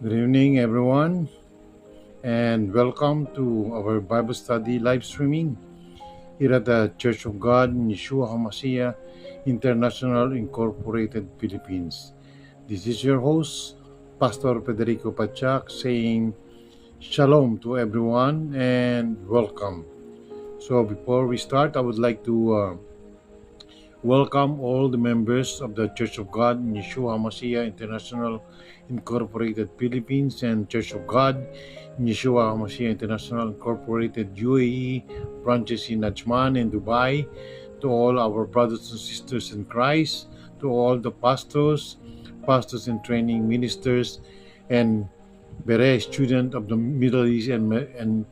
Good evening, everyone, and welcome to our Bible study live streaming here at the Church of God in Yeshua HaMashiach International Incorporated Philippines. This is your host, Pastor Federico Pachak, saying Shalom to everyone and welcome. So, before we start, I would like to welcome all the members of the Church of God in Yeshua HaMashiach International Incorporated Philippines and Church of God in Yeshua HaMashiach International Incorporated UAE branches in Ajman and Dubai, to all our brothers and sisters in Christ, to all the pastors in training, ministers, and Bere student of the Middle East and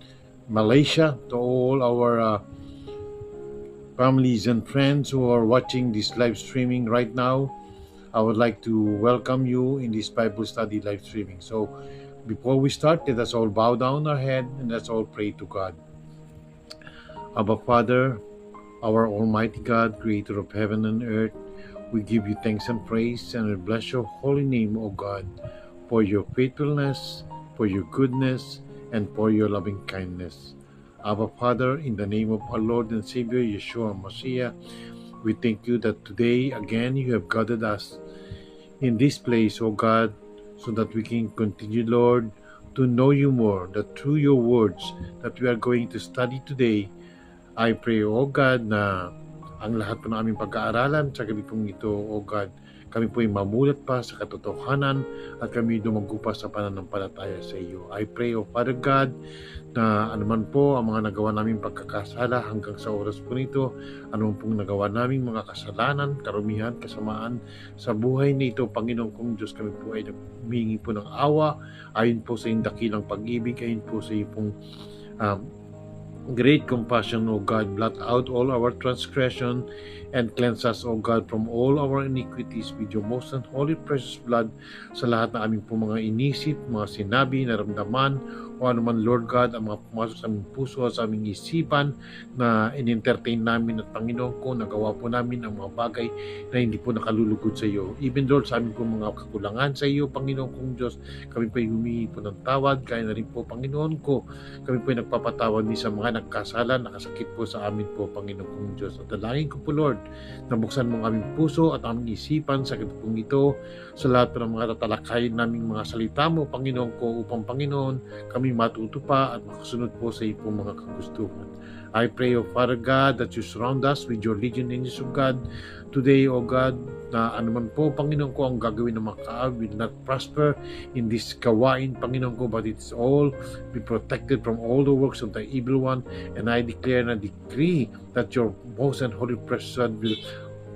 Malaysia, to all our families and friends who are watching this live streaming right now. I would like to welcome you in this Bible study live streaming. So before we start, let us all bow down our head and let's all pray to God. Abba Father, our Almighty God, creator of heaven and earth, we give you thanks and praise and we bless your holy name, O God, for your faithfulness, for your goodness, and for your loving kindness. Abba Father, in the name of our Lord and Savior, Yeshua HaMashiach, we thank you that today again you have gathered us in this place, O God, so that we can continue, Lord, to know you more, that through your words that we are going to study today, I pray, O God, na ang lahat po na aming pag-aaralan sa gabi pong ito, O God, kami po ay mamulat pa sa katotohanan at kami dumago pa sa pananampalataya sa iyo. I pray, O Father God, na anuman po ang mga nagawa naming pagkakasala hanggang sa oras po nito, anuman pong nagawa naming mga kasalanan, karumihan, kasamaan sa buhay nito, Panginoon kong Diyos, kami po ay humingi po ng awa, ayon po sa iyong dakilang pag-ibig, ayon po sa iyong pong great compassion, O God. Blot out all our transgression and cleanse us, O God, from all our iniquities with your most and holy precious blood, sa lahat na aming po mga inisip, mga sinabi, naramdaman, o anuman, Lord God, ang mga pumasok sa aming puso at sa aming isipan na in-entertain namin at Panginoon ko, nagawa po namin ang mga bagay na hindi po nakalulugod sa iyo. Even Lord, sa aming po mga kakulangan sa iyo, Panginoon kong Diyos, kami po ay humingi po ng tawad, kaya na rin po, Panginoon ko, kami po ay nagpapatawad ni sa mga nagkasala, nakasakit po sa amin po, Panginoon kong Diyos. At dalangin ko po, Lord, nabuksan mo ang aming puso at aming isipan sa gabi pong ito, sa lahat po ng mga tatalakayin naming mga salita mo, Panginoon ko, upang Panginoon, kami matuto pa at makasunod po sa iyong mga kagustuhan. I pray, O Father God, that you surround us with your legion angels of God today, O God, na anuman po, Panginoon ko, ang gagawin ng mga kaaway will not prosper in this gawain, Panginoon ko, but it's all be protected from all the works of the evil one. And I declare and I decree that your most and holy precious Son will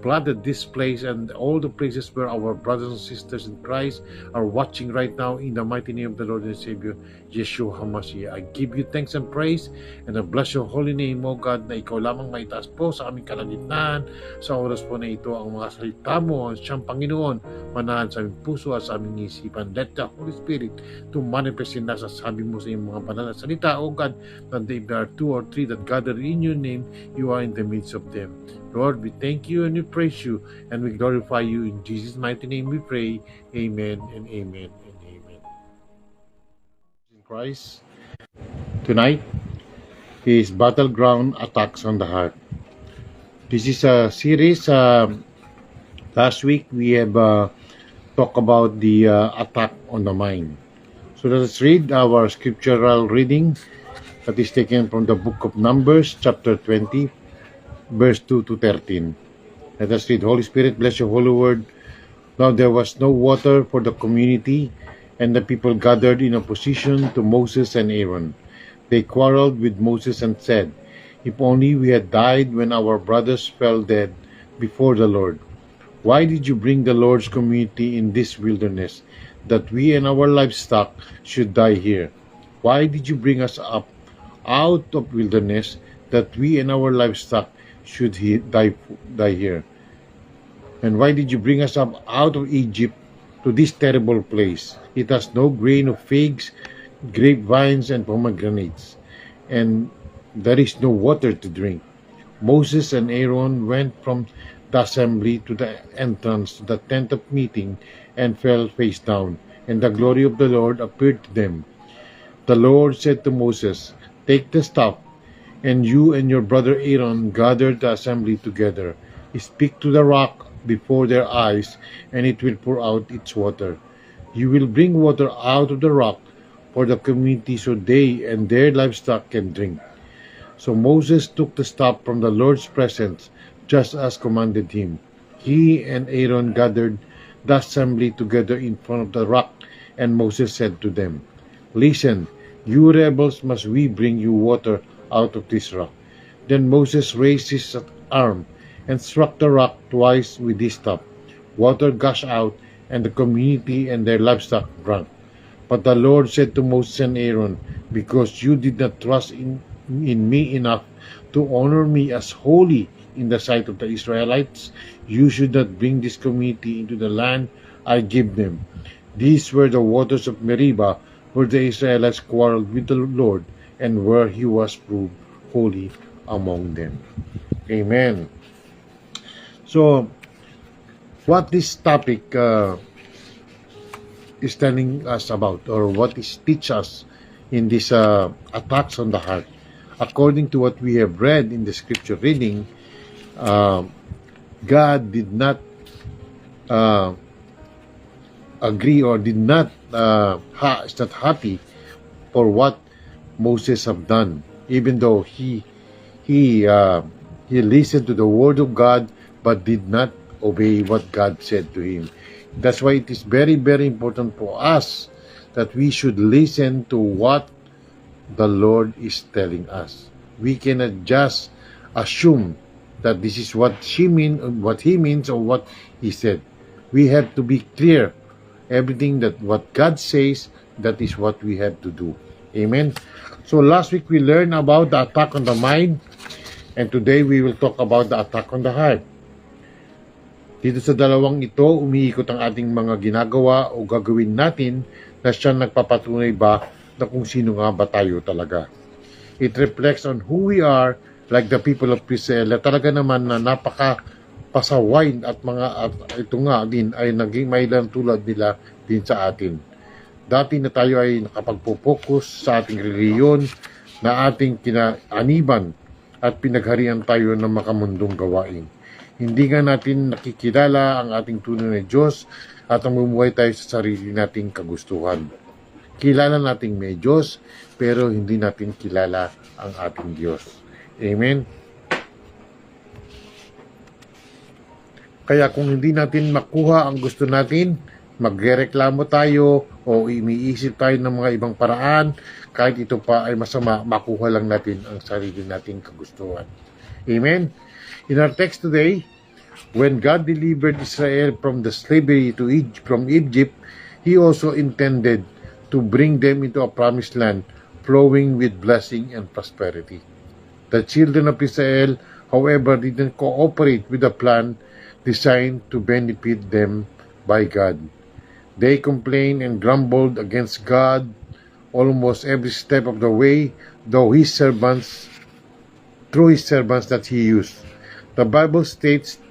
flooded this place and all the places where our brothers and sisters in Christ are watching right now, in the mighty name of the Lord and Savior, Yeshua HaMashiach. I give you thanks and praise and I bless your holy name, O God, na ikaw lamang maitaas po sa aming kalagitnaan. Sa oras po na ito, ang mga salita mo, ang siyang Panginoon, manahan sa aming puso at sa aming isipan. Let the Holy Spirit to manifest in us, as sabi mo sa iyong mga banal na salita, O God, that if there are two or three that gather in your name, you are in the midst of them. Lord, we thank you and we praise you and we glorify you. In Jesus' mighty name we pray. Amen and amen and amen. In Christ, tonight is Battleground Attacks on the Heart. This is a series. Last week we have talked about the attack on the mind. So let us read our scriptural reading that is taken from the book of Numbers, chapter 20, verse 2 to 13. Let us read. Holy Spirit, bless your holy word. Now there was no water for the community, and the people gathered in opposition to Moses and Aaron. They quarreled with Moses and said, "If only we had died when our brothers fell dead before the Lord. Why did you bring the Lord's community in this wilderness, that we and our livestock should die here? Why did you bring us up out of wilderness, that we and our livestock should die here? And why did you bring us up out of Egypt to this terrible place? It has no grain of figs, grapevines, and pomegranates, and there is no water to drink." Moses and Aaron went from the assembly to the entrance to the tent of meeting and fell face down and the glory of the Lord appeared to them. The Lord said to Moses, "Take the staff, and you and your brother Aaron gather the assembly together. Speak to the rock before their eyes, and it will pour out its water. You will bring water out of the rock for the community so they and their livestock can drink." So Moses took the staff from the Lord's presence, just as commanded him. He and Aaron gathered the assembly together in front of the rock, and Moses said to them, "Listen, you rebels, must we bring you water out of this rock?" Then Moses raised his arm and struck the rock twice with his staff. Water gushed out, and the community and their livestock drank. But the Lord said to Moses and Aaron, "Because you did not trust in me enough to honor me as holy in the sight of the Israelites, you should not bring this community into the land I give them." These were the waters of Meribah, where the Israelites quarreled with the Lord, and where he was proved holy among them. Amen. So, what this topic is telling us about, or what is teach us in this attacks on the heart, according to what we have read in the scripture reading, God did not agree, or did not is not happy for what Moses have done, even though he listened to the word of God but did not obey what God said to him. That's why it is very, very important for us that we should listen to what the Lord is telling us. We cannot just assume that this is what he means, or what he said. We have to be clear. Everything that what God says, that is what we have to do. Amen. So last week we learned about the attack on the mind, and today we will talk about the attack on the heart. Dito sa dalawang ito, umiikot ang ating mga ginagawa o gagawin natin na siya nagpapatunay ba na kung sino nga ba tayo talaga. It reflects on who we are, like the people of Israel, na talaga naman na napaka-pasaway at ito nga din ay naging mailan tulad nila din sa atin. Dati na tayo ay nakapagpo-focus sa ating reliyon na ating kinaaniban at pinagharian tayo ng makamundong gawain. Hindi nga natin nakikilala ang ating tunay na Diyos at namumuhay tayo sa sarili nating kagustuhan. Kilala nating may Diyos, pero hindi natin kilala ang ating Diyos. Amen? Kaya kung hindi natin makuha ang gusto natin, magrereklamo tayo o iniisip tayo ng mga ibang paraan, kahit ito pa ay masama, makuha lang natin ang sarili nating kagustuhan. Amen? In our text today, when God delivered Israel from the slavery from Egypt, He also intended to bring them into a promised land flowing with blessing and prosperity. The children of Israel, however, didn't cooperate with the plan designed to benefit them by God. They complained and grumbled against God almost every step of the way, through His servants that He used. The Bible states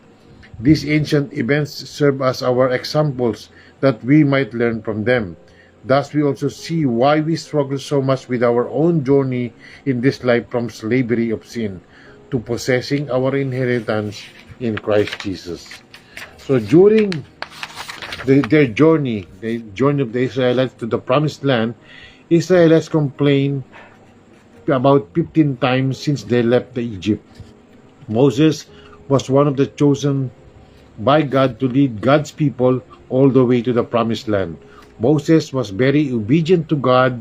these ancient events serve as our examples that we might learn from them. Thus, we also see why we struggle so much with our own journey in this life from slavery of sin to possessing our inheritance in Christ Jesus. So, during their journey, the journey of the Israelites to the promised land, Israelites complained about 15 times since they left the Egypt. Moses was one of the chosen by God to lead God's people all the way to the promised land. Moses was very obedient to God's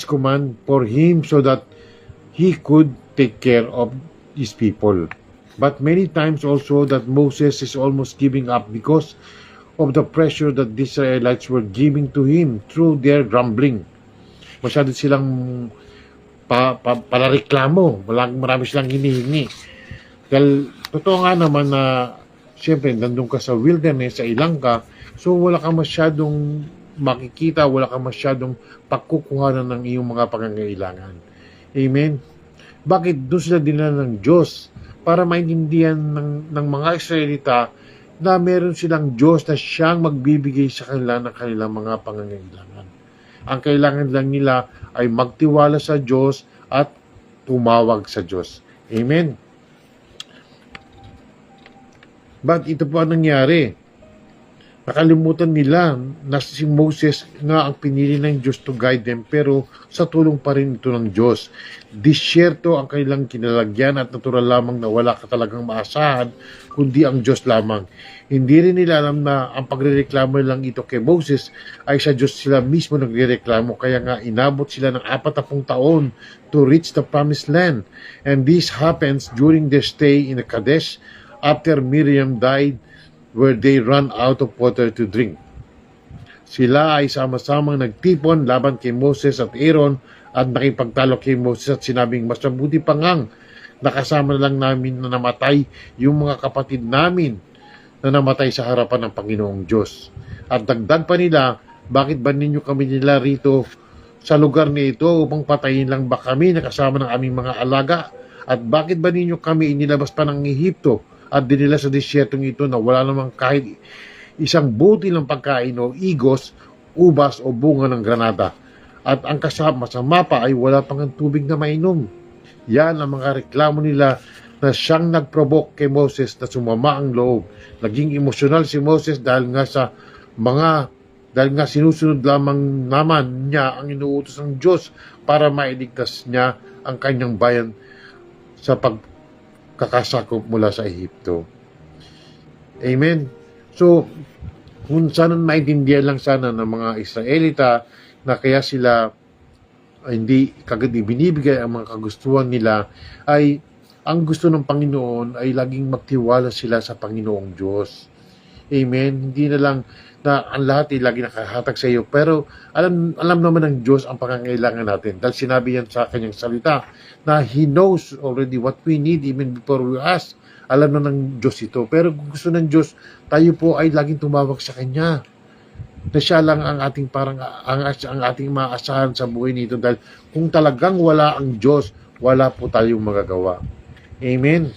command for him so that he could take care of his people. But many times also that Moses is almost giving up because of the pressure that the Israelites were giving to him through their grumbling. Masyado silang palareklamo, marami silang hinihingi. Dahil totoo nga naman na siyempre nandun ka sa wilderness, sa ilang ka, so wala kang masyadong makikita, wala kang masyadong pagkukuhanan ng iyong mga pangangailangan. Amen? Bakit doon sila dinala ng Diyos? Para maintindihan ng mga Israelita na meron silang Diyos na siyang magbibigay sa kanila ng kanilang mga pangangailangan. Ang kailangan lang nila ay magtiwala sa Diyos at tumawag sa Diyos. Amen. But ito po ang nangyari. Nakalimutan nila na si Moses nga ang pinili ng Diyos to guide them, pero sa tulong pa rin ito ng Diyos. Disyerto ang kanilang kinalagyan at natural lamang na wala ka talagang maasahan kundi ang Diyos lamang. Hindi rin nila alam na ang pagrereklamo lang ito kay Moses ay sa Diyos sila mismo nagrereklamo, kaya nga inabot sila ng 40 taon to reach the promised land. And this happens during their stay in Kadesh after Miriam died, where they run out of water to drink. Sila ay sama-samang nagtipon laban kay Moses at Aaron at nakipagtalo kay Moses at sinabing, mas mabuti pa ngang nakasama na lang namin na namatay yung mga kapatid namin na namatay sa harapan ng Panginoong Diyos. At dagdag pa nila, bakit ba ninyo kami nila rito sa lugar nito upang patayin lang ba kami nakasama ng aming mga alaga? At bakit ba ninyo kami inilabas pa ng Ehipto at dinila sa disyertong ito na wala namang kahit isang buti ng pagkain o igos, ubas o bunga ng granada? At ang kasama pa ay wala pang tubig na mainom. Yan ang mga reklamo nila na siyang nag-provoke kay Moses na sumama ang loob. Naging emosyonal si Moses dahil nga sinusunod lamang naman niya ang inuutos ng Diyos para mailigtas niya ang kanyang bayan sa pagkakasakop mula sa Ehipto. Amen. So, kung sana maintindihan lang sana ng mga Israelita na kaya sila hindi kagad ibinibigay ang mga kagustuhan nila, ay ang gusto ng Panginoon ay laging magtiwala sila sa Panginoong Diyos. Amen. Hindi na lang na ang lahat ay lagi nakahatag sa iyo, pero alam naman ng Diyos ang pangangailangan natin dahil sinabi yan sa kanyang salita na He knows already what we need even before we ask. Alam na ng Diyos ito, pero gusto ng Diyos tayo po ay laging tumawag sa Kanya na siya lang ang ating ang ating maasahan sa buhay nito, dahil kung talagang wala ang Diyos, wala po tayong magagawa. Amen.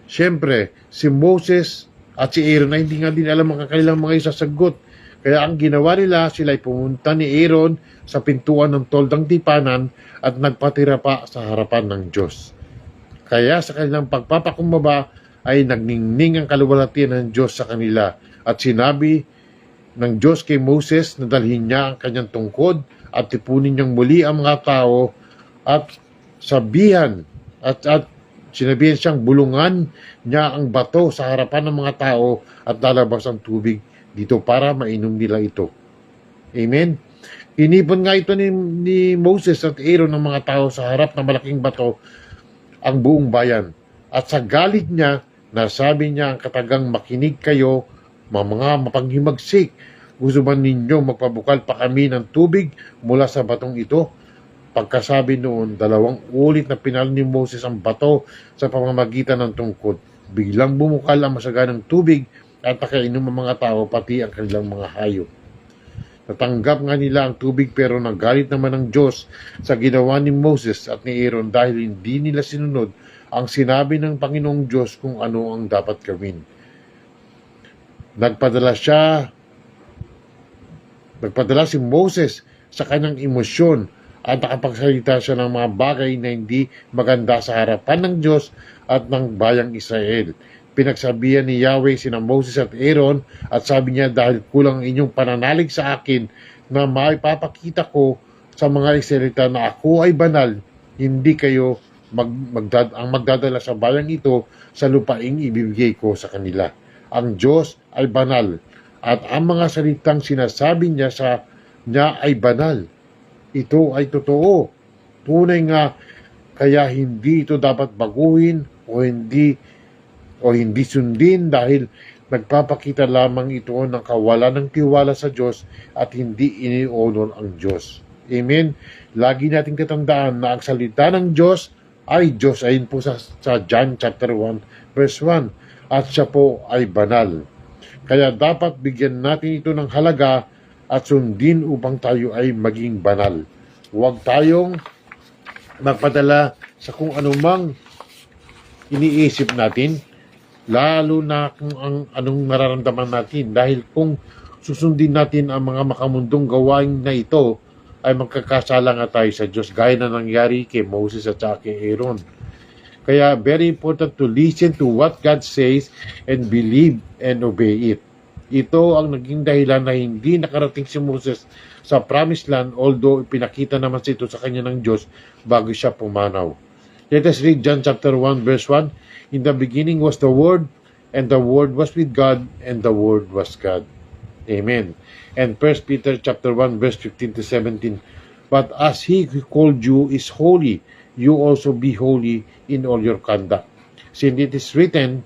Siyempre, si Moses at si Aaron ay hindi nga din alam ang kanilang mga isasagot. Kaya ang ginawa nila, sila ay pumunta ni Aaron sa pintuan ng toldang tipanan at nagpatira pa sa harapan ng Diyos. Kaya sa kanilang pagpapakumbaba ay nagningning ang kaluwalhatian ng Diyos sa kanila. At sinabi ng Diyos kay Moses na dalhin niya ang kanyang tungkod at tipunin niyang muli ang mga tao at sabihan sinabihan siyang bulungan niya ang bato sa harapan ng mga tao at lalabas ang tubig dito para mainom nila ito. Amen. Inipon nga ito ni Moses at Aaron ng mga tao sa harap ng malaking bato ang buong bayan. At sa galit niya, nasabi niya ang katagang, makinig kayo, mga mapanghimagsik. Gusto ba ninyo magpabukal pa kami ng tubig mula sa batong ito? Pagkasabi noon, 2 ulit na pinalo ni Moses ang bato sa pamamagitan ng tungkod. Biglang bumukal ang masaganang tubig at nakainom ang mga tao pati ang kanilang mga hayop. Natanggap nga nila ang tubig, pero nagalit naman ang Diyos sa ginawa ni Moses at ni Aaron dahil hindi nila sinunod ang sinabi ng Panginoong Diyos kung ano ang dapat gawin. Nagpadala si Moses sa kanyang emosyon at nakapagsalita siya ng mga bagay na hindi maganda sa harapan ng Diyos at ng bayang Israel. Pinagsabihan ni Yahweh sina Moses at Aaron at sabi niya, dahil kulang ang inyong pananalig sa akin na maipapakita ko sa mga Israelita na ako ay banal, hindi kayo ang magdadala sa bayang ito sa lupaing ibibigay ko sa kanila. Ang Diyos ay banal at ang mga salitang sinasabi niya ay banal. Ito ay totoo. Tunay nga, kaya hindi ito dapat baguhin o hindi sundin dahil nagpapakita lamang ito ng kawalan ng tiwala sa Diyos at hindi ini-honor ang Diyos. Amen? Lagi nating katandaan na ang salita ng Diyos ay Diyos, ayon po sa John chapter 1 verse 1, at siya po ay banal. Kaya dapat bigyan natin ito ng halaga at sundin upang tayo ay maging banal. Huwag tayong magpadala sa kung anumang iniisip natin, lalo na kung anong nararamdaman natin. Dahil kung susundin natin ang mga makamundong gawain na ito, ay magkakasala nga tayo sa Diyos, gaya na nangyari kay Moses at saka kay Aaron. Kaya very important to listen to what God says and believe and obey it. Ito ang naging dahilan na hindi nakarating si Moses sa promised land, although pinakita naman ito sa kanya ng Diyos bago siya pumanaw. Let us read John chapter 1 verse 1. In the beginning was the Word, and the Word was with God, and the Word was God. Amen. And 1 Peter chapter 1 verse 15 to 17. But as He who called you is holy, you also be holy in all your conduct. Since it is written,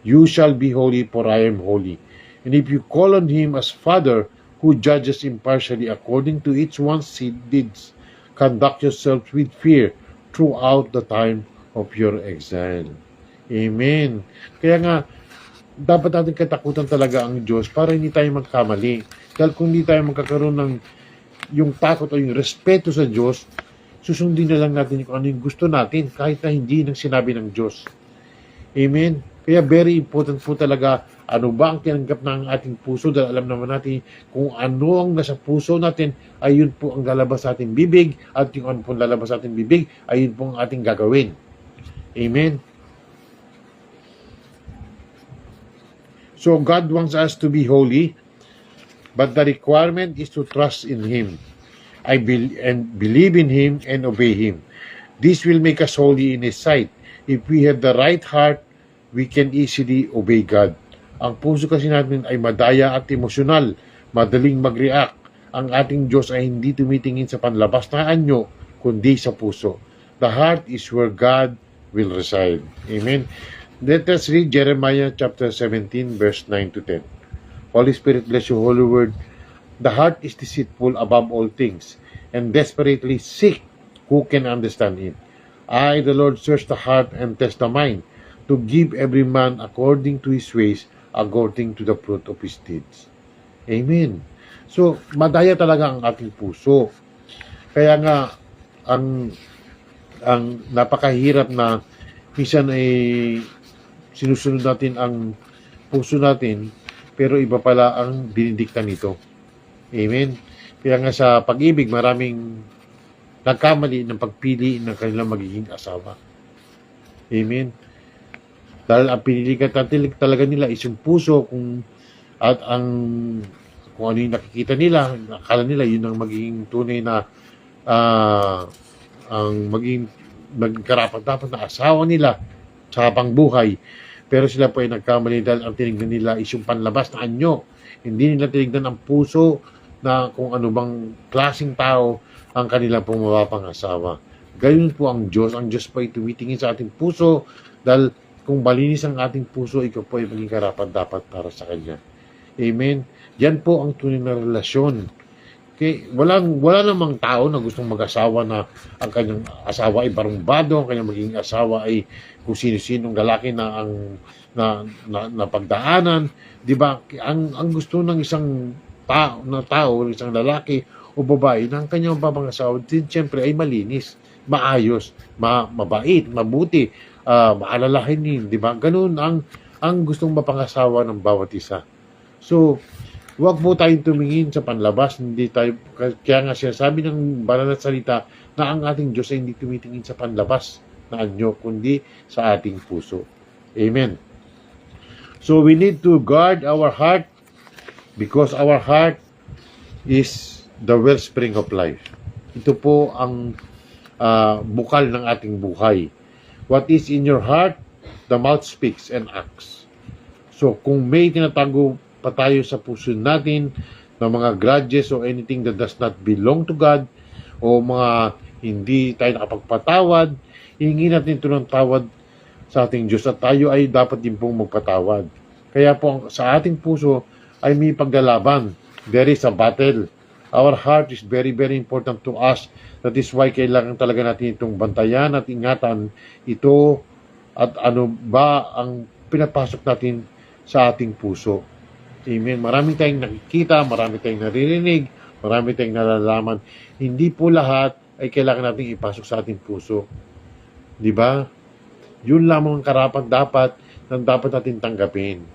you shall be holy, for I am holy. And if you call on Him as Father, who judges impartially according to each one's deeds, conduct yourselves with fear throughout the time of your exile. Amen. Kaya nga, dapat natin katakutan talaga ang Diyos para hindi tayo magkamali. Dahil kung hindi tayo magkakaroon ng yung takot o yung respeto sa Diyos, susundin na lang natin kung ano yung gusto natin kahit na hindi nang sinabi ng Diyos. Amen. Kaya very important po talaga ano ba ang tinanggap ng ating puso, dahil alam naman natin kung ano ang nasa puso natin ay yun po ang lalabas sa ating bibig, at yung ano po lalabas sa ating bibig ay yun po ang ating gagawin. Amen. So God wants us to be holy, but the requirement is to trust in Him. And believe in Him and obey Him. This will make us holy in His sight. If we have the right heart, we can easily obey God. Ang puso kasi natin ay madaya at emosyonal, madaling mag-react. Ang ating Diyos ay hindi tumitingin sa panlabas na anyo, kundi sa puso. The heart is where God will reside. Amen. Let us read Jeremiah chapter 17 verse 9 to 10. Holy Spirit, bless your holy word. The heart is deceitful above all things, and desperately sick. Who can understand it? I, the Lord, search the heart and test the mind, to give every man according to his ways, according to the fruit of his deeds. Amen. So, madaya talaga ang ating puso. Kaya nga, ang napakahirap na minsan ay sinusunod natin ang puso natin, pero iba pala ang dinidikta nito. Amen. Kaya nga sa pag-ibig, maraming nagkamali ng pagpili ng kanilang magiging asawa. Amen. Dahil ang pinili ka talaga nila is yung puso, kung ano yung nakikita nila, akala nila yun ang magiging tunay na ang maging karapat-dapat na asawa nila sa habang buhay. Pero sila po ay nagkamali dahil ang tinignan nila is yung panlabas na anyo. Hindi nila tinignan ang puso na kung ano bang klaseng tao ang kanilang pong mapapangasawa. Gayun po ang Diyos. Ang Diyos po ay tumitingin sa ating puso, dahil kung malinis ang ating puso, ikaw po ay maging karapat-dapat para sa Kanya. Amen. Yan po ang tunay na relasyon. Okay, wala namang tao na gustong mag-asawa na ang kanyang asawa ay barumbado, ang kanyang magiging asawa ay kung sino-sinong lalaki na ang na pagdaanan, 'di ba? Ang gusto ng isang tao, isang lalaki o babae na ang kanyang mapapangasawa din siyempre ay malinis, maayos, mabait, mabuti, maalalahanin, 'di ba? Ganoon ang gustong mapangasawa ng bawat isa. So, huwag po tayong tumingin sa panlabas. Hindi tayo, kaya nga sinasabi ng banal na salita na ang ating Diyos ay hindi tumitingin sa panlabas na anyo, kundi sa ating puso. Amen. So we need to guard our heart, because our heart is the wellspring of life. Ito po ang bukal ng ating buhay. What is in your heart, the mouth speaks and acts. So kung may tinatago pa tayo sa puso natin ng mga grudges o anything that does not belong to God, o mga hindi tayo nakapagpatawad, hihingi natin ito ng tawad sa ating Diyos, at tayo ay dapat din pong magpatawad. Kaya po sa ating puso ay may paglalaban. There is a battle. Our heart is very, very important to us. That is why kailangan talaga natin itong bantayan at ingatan ito, at ano ba ang pinapasok natin sa ating puso. Amen. Marami tayong nakikita, marami tayong naririnig, marami tayong nalalaman. Hindi po lahat ay kailangan nating ipasok sa ating puso. Di ba? Yun lamang ang karapat dapat natin tanggapin.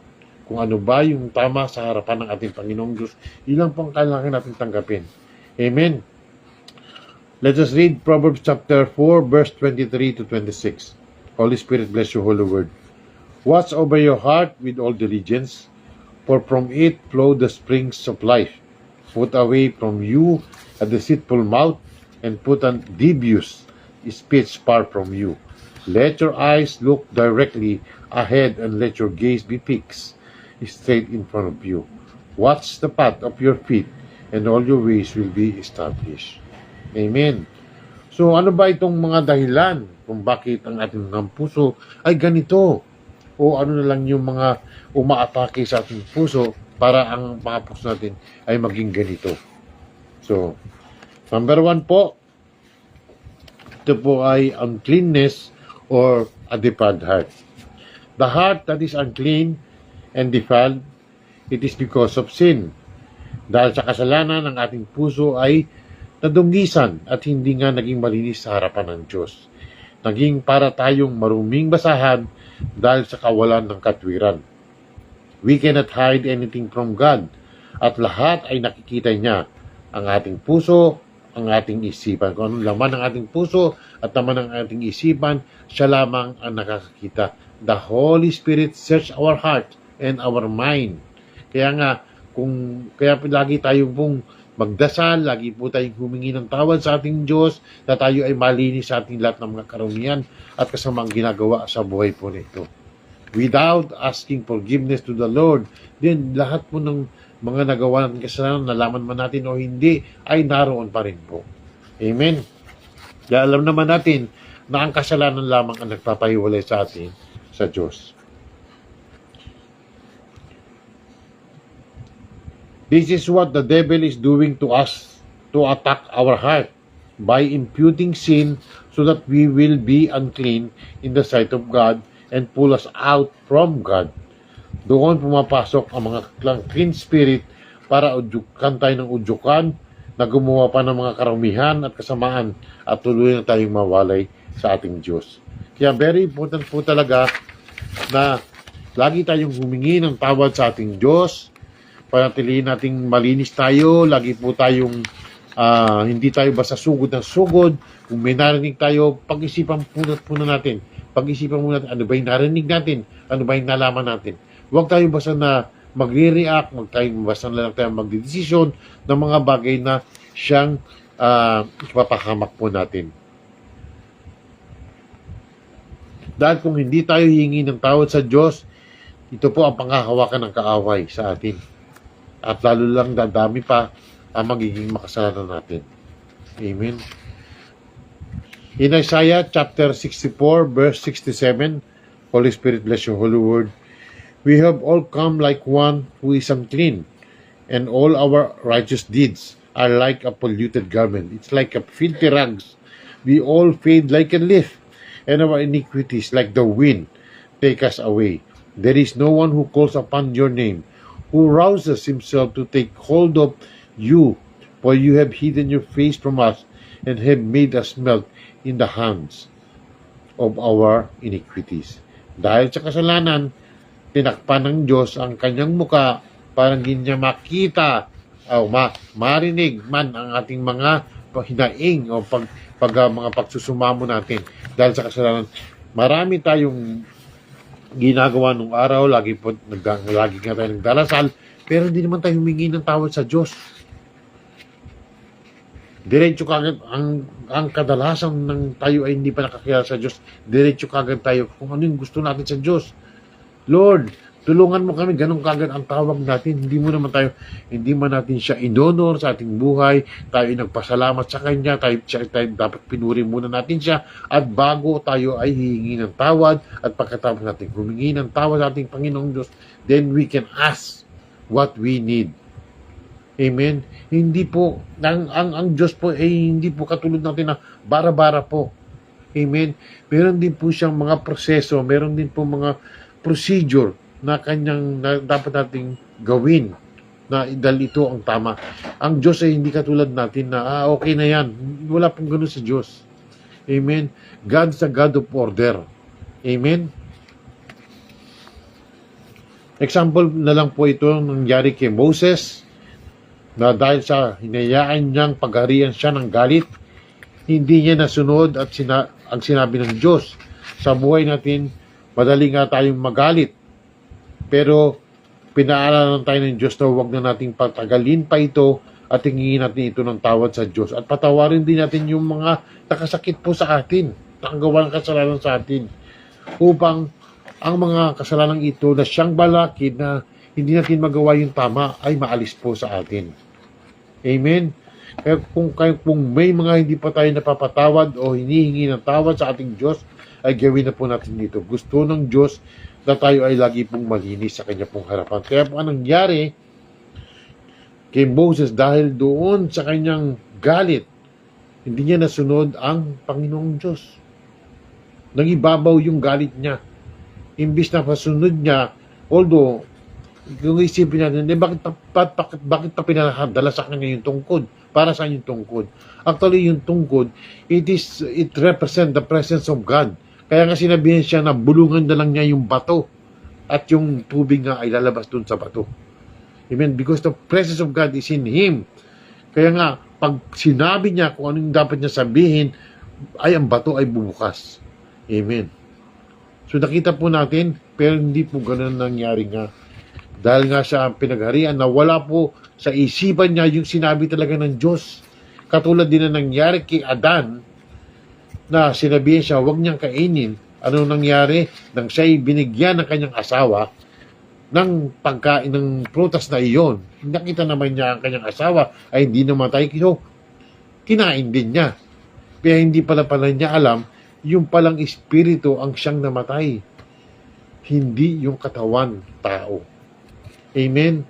Kung ano ba yung tama sa harapan ng ating Panginoong Diyos, yun lang po ang kailangan natin tanggapin. Amen. Let us read Proverbs chapter 4, verse 23 to 26. Holy Spirit, bless your holy word. Watch over your heart with all diligence, for from it flow the springs of life. Put away from you a deceitful mouth, and put an devious speech far from you. Let your eyes look directly ahead, and let your gaze be fixed straight in front of you. Watch the path of your feet, and all your ways will be established. Amen. So ano ba itong mga dahilan kung bakit ang ating mga puso ay ganito? O ano na lang yung mga umaatake sa ating puso para ang mga puso natin ay maging ganito. So, number 1 po, ito po ay uncleanness or a defiled heart. The heart that is unclean and defiled, it is because of sin. Dahil sa kasalanan, ang ating puso ay nadunggisan at hindi nga naging malinis sa harapan ng Diyos. Naging para tayong maruming basahan dahil sa kawalan ng katwiran. We cannot hide anything from God, at lahat ay nakikita niya. Ang ating puso, ang ating isipan. Kung anong laman ng ating puso at laman ng ating isipan, siya lamang ang nakakakita. The Holy Spirit search our heart and our mind. Kaya nga, kaya lagi tayo pong magdasal, lagi po tayong humingi ng tawad sa ating Diyos, na tayo ay malinis sa ating lahat ng mga karumian at kasama ang ginagawa sa buhay po nito. Without asking forgiveness to the Lord, then lahat po ng mga nagawa natin kasalanan, nalaman man natin o hindi, ay naroon pa rin po. Amen. Kaya alam naman natin na ang kasalanan lamang ang nagpapahiwalay sa atin sa Diyos. This is what the devil is doing to us, to attack our heart by imputing sin so that we will be unclean in the sight of God and pull us out from God. Doon pumapasok ang mga clean spirit para udyukan tayo ng udyukan na gumawa pa ng mga karumihan at kasamaan at tuloy na tayong mawalay sa ating Diyos. Kaya very important po talaga na lagi tayong humingi ng tawad sa ating Diyos, panatilihin nating malinis tayo, lagi po tayong hindi tayo basta sugod ng sugod. Kung may narinig tayo, pag-isipan muna natin. Pag-isipan muna natin, ano ba yung narinig natin? Ano ba yung nalaman natin? Huwag tayo basta na magre-react, basta na lang tayo magdedesisyon ng mga bagay na siyang ipapahamak po natin. Dahil kung hindi tayo hihingi ng tawad sa Diyos, ito po ang panghahawakan ng kaaway sa atin. At lalo lang dadami pa ang magiging makasalanan natin. Amen. In Isaiah chapter 64 verse 67, Holy Spirit, bless your holy word. We have all come like one who is unclean, and all our righteous deeds are like a polluted garment. It's like a filthy rags. We all fade like a leaf, and our iniquities like the wind take us away. There is no one who calls upon your name, who rouses himself to take hold of you, for you have hidden your face from us, and have made us melt in the hands of our iniquities. Dahil sa kasalanan, tinakpan ng Diyos ang kanyang muka para hindi niya makita o marinig man ang ating mga hinaing o mga pagsusumamo natin. Dahil sa kasalanan, marami tayong ginagawa nung araw, lagi nga tayo nagdarasal, pero hindi naman tayo humingi ng tawad sa Diyos. Diretso kagad ang kadalasan ng tayo ay hindi pa nakakilala sa Diyos. Diretso kagad tayo kung ano yung gusto natin sa Diyos. Lord, tulungan mo kami, ganun kagad ang tawag natin. Hindi man natin siya inonor sa ating buhay. Tayo ay nagpasalamat sa Kanya. Tayo dapat pinuri muna natin siya. At bago tayo ay hihingi ng tawad, at pagkatapos natin humingi ng tawad sa ating Panginoong Diyos, then we can ask what we need. Amen. Hindi po, ang Diyos po ay hindi po katulad natin na bara-bara po. Amen. Meron din po siyang mga proseso, meron din po mga procedure na dapat nating gawin na dahil ito ang tama. Ang Diyos ay hindi katulad natin na okay na yan. Wala pong ganun sa Diyos. Amen. God is a God of order. Amen. Example na lang po ito nangyari kay Moses, na dahil sa hinayaan niyang pagharian siya ng galit, hindi niya nasunod at ang sinabi ng Diyos. Sa buhay natin, madali nga tayong magalit. Pero pinaaralan tayo ng Diyos na huwag na nating patagalin pa ito at hingin natin ito ng tawad sa Diyos. At patawarin din natin yung mga nakasakit po sa atin, nakagawa ng kasalanan sa atin, upang ang mga kasalanan ito na siyang balakid na hindi natin magawa yung tama ay maalis po sa atin. Amen? Kaya kung may mga hindi pa tayo napapatawad o hinihingi ng tawad sa ating Diyos, ay gawin na po natin dito. Gusto ng Diyos na tayo ay lagi pong malinis sa kanya pong harapan. Kaya po anong nangyari kay Moses, dahil doon sa kanyang galit, hindi niya nasunod ang Panginoong Diyos. Nangibabaw yung galit niya. Imbis na pasunod niya, although, kung isipin natin, bakit pa pinadala sa kanya yung tungkod? Para sa yung tungkod? Actually, yung tungkod, it represents the presence of God. Kaya nga sinabihan siya na bulungan na lang niya yung bato at yung tubig nga ay lalabas dun sa bato. Amen? Because the presence of God is in him. Kaya nga, pag sinabi niya kung anong dapat niya sabihin, ay ang bato ay bubukas. Amen? So nakita po natin, pero hindi po ganun nangyari nga. Dahil nga siya ang pinagharian na wala po sa isipan niya yung sinabi talaga ng Diyos. Katulad din na nangyari kay Adan, na sinabihan siya, huwag niyang kainin. Ano nangyari? Nang siya'y binigyan ng kanyang asawa ng pagkain ng prutas na iyon, nakita naman niya ang kanyang asawa ay hindi namatay. So, kinain din niya. Kaya hindi pala niya alam, yung palang espiritu ang siyang namatay. Hindi yung katawan tao. Amen?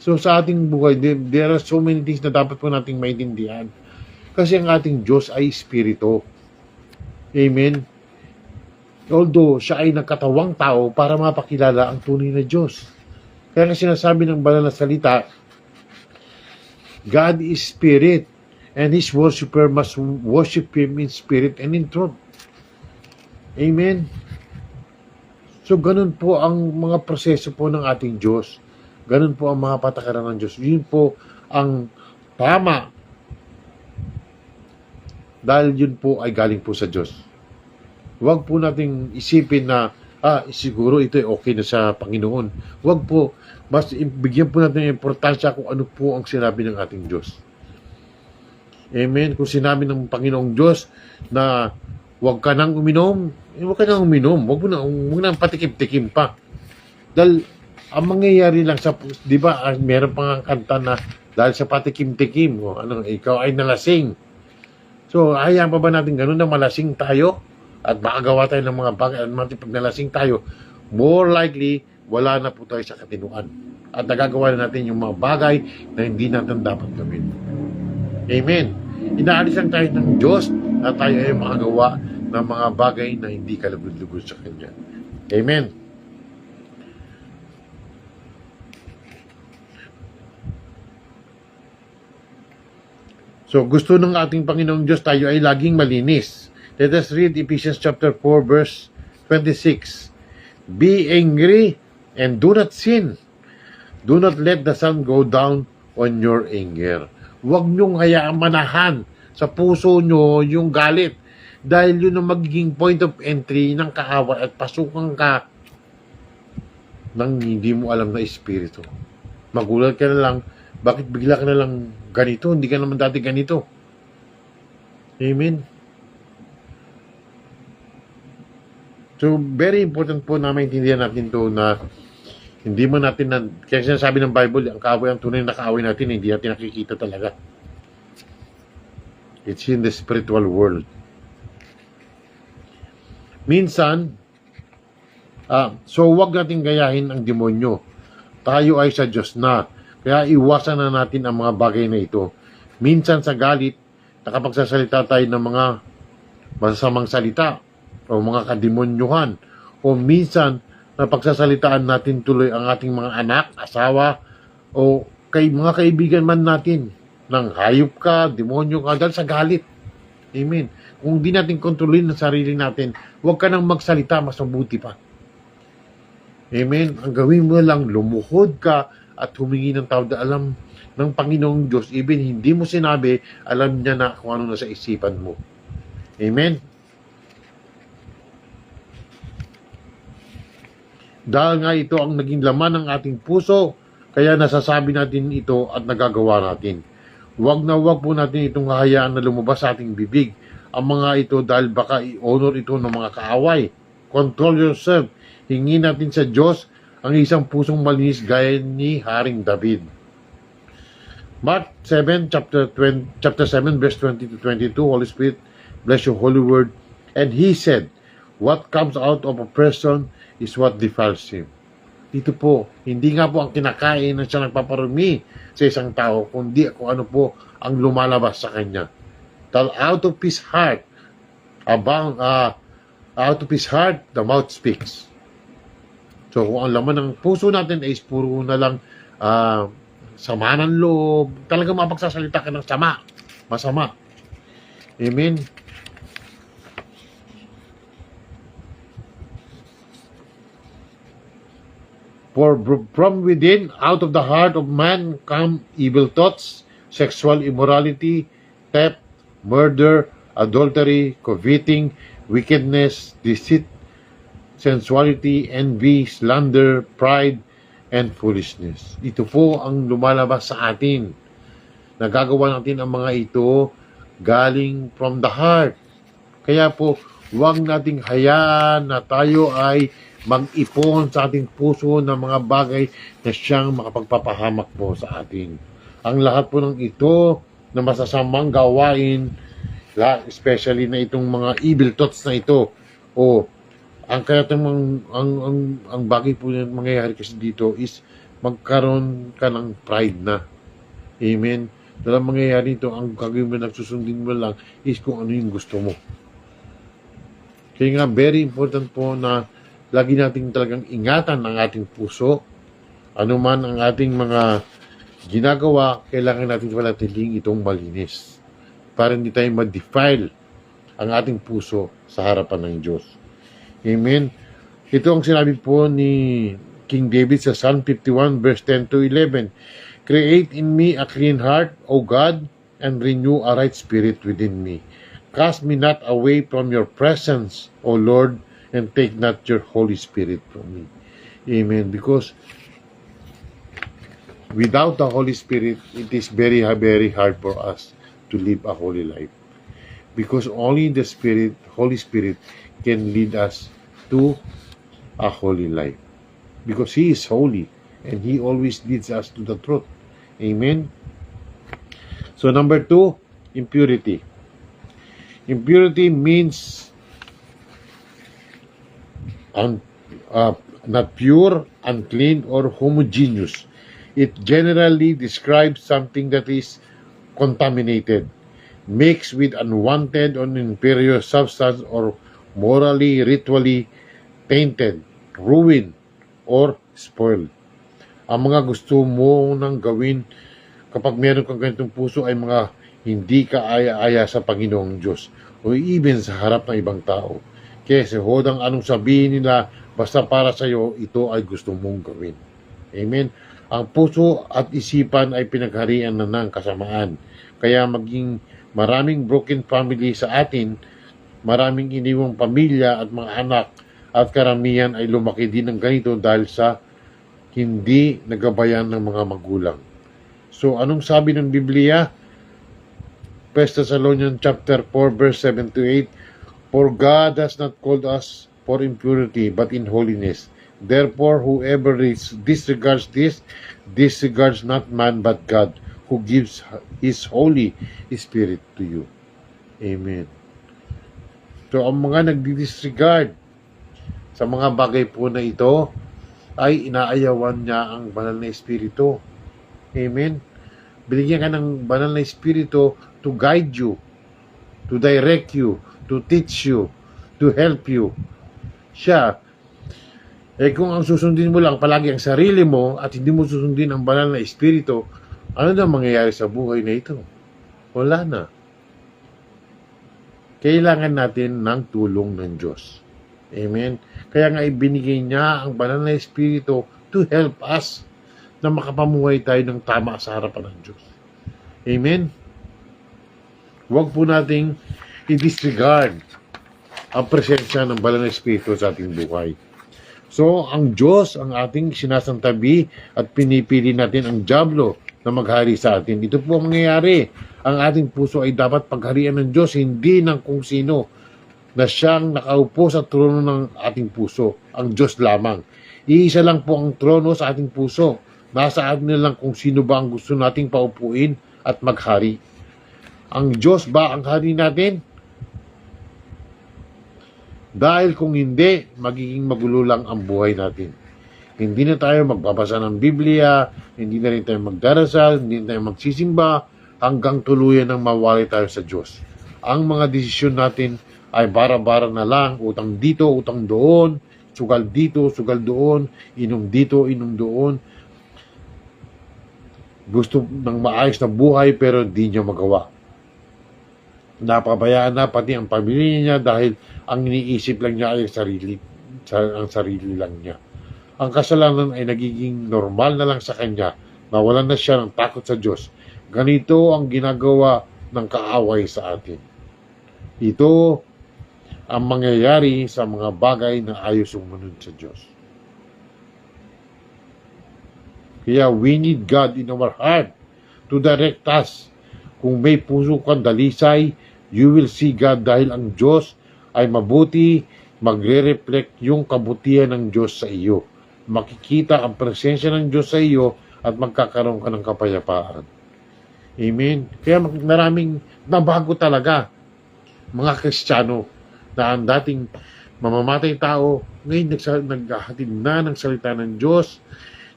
So, sa ating buhay, there are so many things na dapat po nating maintindihan. Kasi ang ating Diyos ay espiritu. Amen. Although siya ay nagkatawang tao para mapakilala ang tunay na Diyos. Kaya nga sinasabi ng banal na salita, God is spirit, and His worshiper must worship Him in spirit and in truth. Amen. So ganun po ang mga proseso po ng ating Diyos. Ganun po ang mga patakaran ng Diyos. Yun po ang tama. Dahil yun po ay galing po sa Diyos. Huwag po nating isipin na, siguro ito ay okay na sa Panginoon. Huwag po, mas bigyan po natin ng importansya kung ano po ang sinabi ng ating Diyos. Amen? Kung sinabi ng Panginoong Diyos na huwag ka nang uminom, huwag ka nang uminom. Huwag mo nang patikim-tikim pa. Dahil, ang mangyayari lang sa, di ba, meron pang kanta na, dahil sa patikim-tikim, ikaw ay nalasing. So, hayaan pa ba natin ganun na malasing tayo at makagawa tayo ng mga bagay at pag nalasing tayo, more likely, wala na po tayo sa katinuan. At nagagawa na natin yung mga bagay na hindi natin dapat gawin. Amen. Inaalis lang tayo ng Diyos at tayo ay makagawa ng mga bagay na hindi kalugod-lugod sa Kanya. Amen. So, gusto ng ating Panginoong Diyos tayo ay laging malinis. Let us read Ephesians chapter 4 verse 26. Be angry and do not sin. Do not let the sun go down on your anger. Huwag niyong hayaang manahan sa puso niyo yung galit. Dahil yun ang magiging point of entry ng kaaway at pasukan ka ng hindi mo alam na espiritu. Magulat ka na lang, bakit bigla ka na lang ganito? Hindi ka naman dati ganito. Amen. So, very important po na maintindihan natin to na hindi mo natin, kaya sinasabi ng Bible, ang kaaway, ang tunay na kaaway natin, hindi natin nakikita talaga. It's in the spiritual world. Minsan, so wag natin gayahin ang demonyo. Tayo ay sa Diyos na. Kaya iwasan na natin ang mga bagay na ito. Minsan sa galit, nakapagsasalita tayo ng mga masasamang salita o mga kademonyuhan. O minsan, napagsasalitaan natin tuloy ang ating mga anak, asawa, o mga kaibigan man natin, ng hayop ka, demonyo ka, dahil sa galit. Amen. Kung di natin kontrolin ang sarili natin, huwag ka nang magsalita, mas mabuti pa. Amen. Ang gawin mo lang, lumuhod ka at humingi ng tawad. Alam ng Panginoong Diyos, even hindi mo sinabi, alam niya na kung ano nasa isipan mo. Amen. Dahil nga ito ang naging laman ng ating puso, kaya nasasabi natin ito at nagagawa natin. Huwag na huwag po natin itong hahayaan na lumabas sa ating bibig. Ang mga ito dahil baka i-honor ito ng mga kaaway. Control yourself. Hingi natin sa Diyos ang isang pusong malinis gaya ni Haring David. Mark 7, chapter 7, verse 20 to 22, Holy Spirit, bless your holy word. And he said, what comes out of a person is what defiles him. Dito po, hindi nga po ang kinakain na siya nagpaparumi sa isang tao, kundi kung ano po ang lumalabas sa kanya. Out of his heart, the mouth speaks. So, kung ang laman ng puso natin ay puro na lang sama ng loob, talagang mapagsasalita ka ng masama. Amen. For from within, out of the heart of man come evil thoughts, sexual immorality, theft, murder, adultery, coveting, wickedness, deceit, sensuality, envy, slander, pride, and foolishness. Ito po ang lumalabas sa atin. Nagagawa natin ang mga ito galing from the heart. Kaya po, huwag nating hayaan na tayo ay mag-ipon sa ating puso ng mga bagay na siyang makapagpapahamak po sa atin. Ang lahat po ng ito na masasamang gawain, especially na itong mga evil thoughts na ito, ang kaya ang bagay po na mangyayari kasi dito is magkaroon ka ng pride na. Amen. Dahil mangyayari ito, ang gagawin mo, nagsusundin mo lang is kung ano yung gusto mo. Kaya nga, very important po na lagi nating talagang ingatan ang ating puso. Ano man ang ating mga ginagawa, kailangan natin panatiling itong malinis para hindi tayo ma-defile ang ating puso sa harapan ng Diyos. Amen. Ito ang sinabi po ni King David sa Psalm 51 verse 10 to 11. Create in me a clean heart, O God, and renew a right spirit within me. Cast me not away from your presence, O Lord, and take not your Holy Spirit from me. Amen. Because without the Holy Spirit, it is very, very hard for us to live a holy life. Because only the Spirit, Holy Spirit, can lead us to a holy life. Because He is holy, and He always leads us to the truth. Amen. So number 2, impurity. Impurity means not pure, unclean, or homogeneous. It generally describes something that is contaminated, mixed with unwanted or inferior substance, or morally, ritually tainted, ruined, or spoiled. Ang mga gusto mo nang gawin kapag meron kang ganitong puso ay mga hindi ka aya-aya sa Panginoong Diyos o even sa harap ng ibang tao. Kasi hodang anong sabihin nila, basta para sa iyo, ito ay gusto mong gawin. Amen. Ang puso at isipan ay pinagharian na ng kasamaan. Kaya maging maraming broken family sa atin, maraming iniwang pamilya at mga anak, at karamihan ay lumaki din ng ganito dahil sa hindi nagabayan ng mga magulang. So, anong sabi ng Biblia? 1 Thessalonians chapter 4 verse 7 to 8. For God has not called us for impurity, but in holiness. Therefore, whoever disregards this, disregards not man, but God, who gives His Holy Spirit to you. Amen. So, ang mga nagdi-disregard sa mga bagay po na ito, ay inaayawan niya ang banal na Espiritu. Amen. Binigyan ka ng banal na Espiritu to guide you, to direct you, to teach you, to help you. Siya, kung ang susundin mo lang palagi ang sarili mo at hindi mo susundin ang banal na Espiritu, Ano na mangyayari sa buhay na ito? Wala na. Kailangan natin ng tulong ng Diyos. Amen? Kaya nga ibinigay niya ang banal na Espiritu to help us na makapamuhay tayo ng tama sa harapan ng Diyos. Amen? Huwag po nating i-disregard ang presensya ng banal na Espiritu sa ating buhay. So, ang Diyos ang ating sinasantabi at pinipili natin ang dyablo na maghari sa atin. Ito po ang mangyayari. Ang ating puso ay dapat pagharian ng Diyos, hindi ng kung sino na siyang nakaupo sa trono ng ating puso. Ang Diyos lamang. Iisa lang po ang trono sa ating puso. Nasa atin na lang kung sino ba ang gusto nating paupuin at maghari. Ang Diyos ba ang hari natin? Dahil kung hindi, magiging magulo lang ang buhay natin. Hindi na tayo magbabasa ng Biblia, hindi na rin tayo magdarasal, hindi na tayo magsisimba, hanggang tuluyan ng mawali tayo sa Diyos. Ang mga desisyon natin ay bara-bara na lang, utang dito, utang doon, sugal dito, sugal doon, inom dito, inom doon. Gusto ng maayos na buhay pero di niya magawa. Napabayaan na pati ang pamilya niya dahil ang iniisip lang niya ay ang sarili lang niya. Ang kasalanan ay nagiging normal na lang sa kanya, nawalan na siya ng takot sa Diyos. Ganito ang ginagawa ng kaaway sa atin. Ito ang mangyayari sa mga bagay na ayaw sumunod sa Diyos. Kaya we need God in our heart to direct us. Kung may puso kang dalisay, you will see God dahil ang Diyos ay mabuti, magre-reflect yung kabutihan ng Diyos sa iyo. Makikita ang presensya ng Diyos sa iyo at magkakaroon ka ng kapayapaan. Amen? Kaya maraming nabago talaga mga Kristiyano na ang dating mamamatay tao, ngayon naghahatid na ng salita ng Diyos.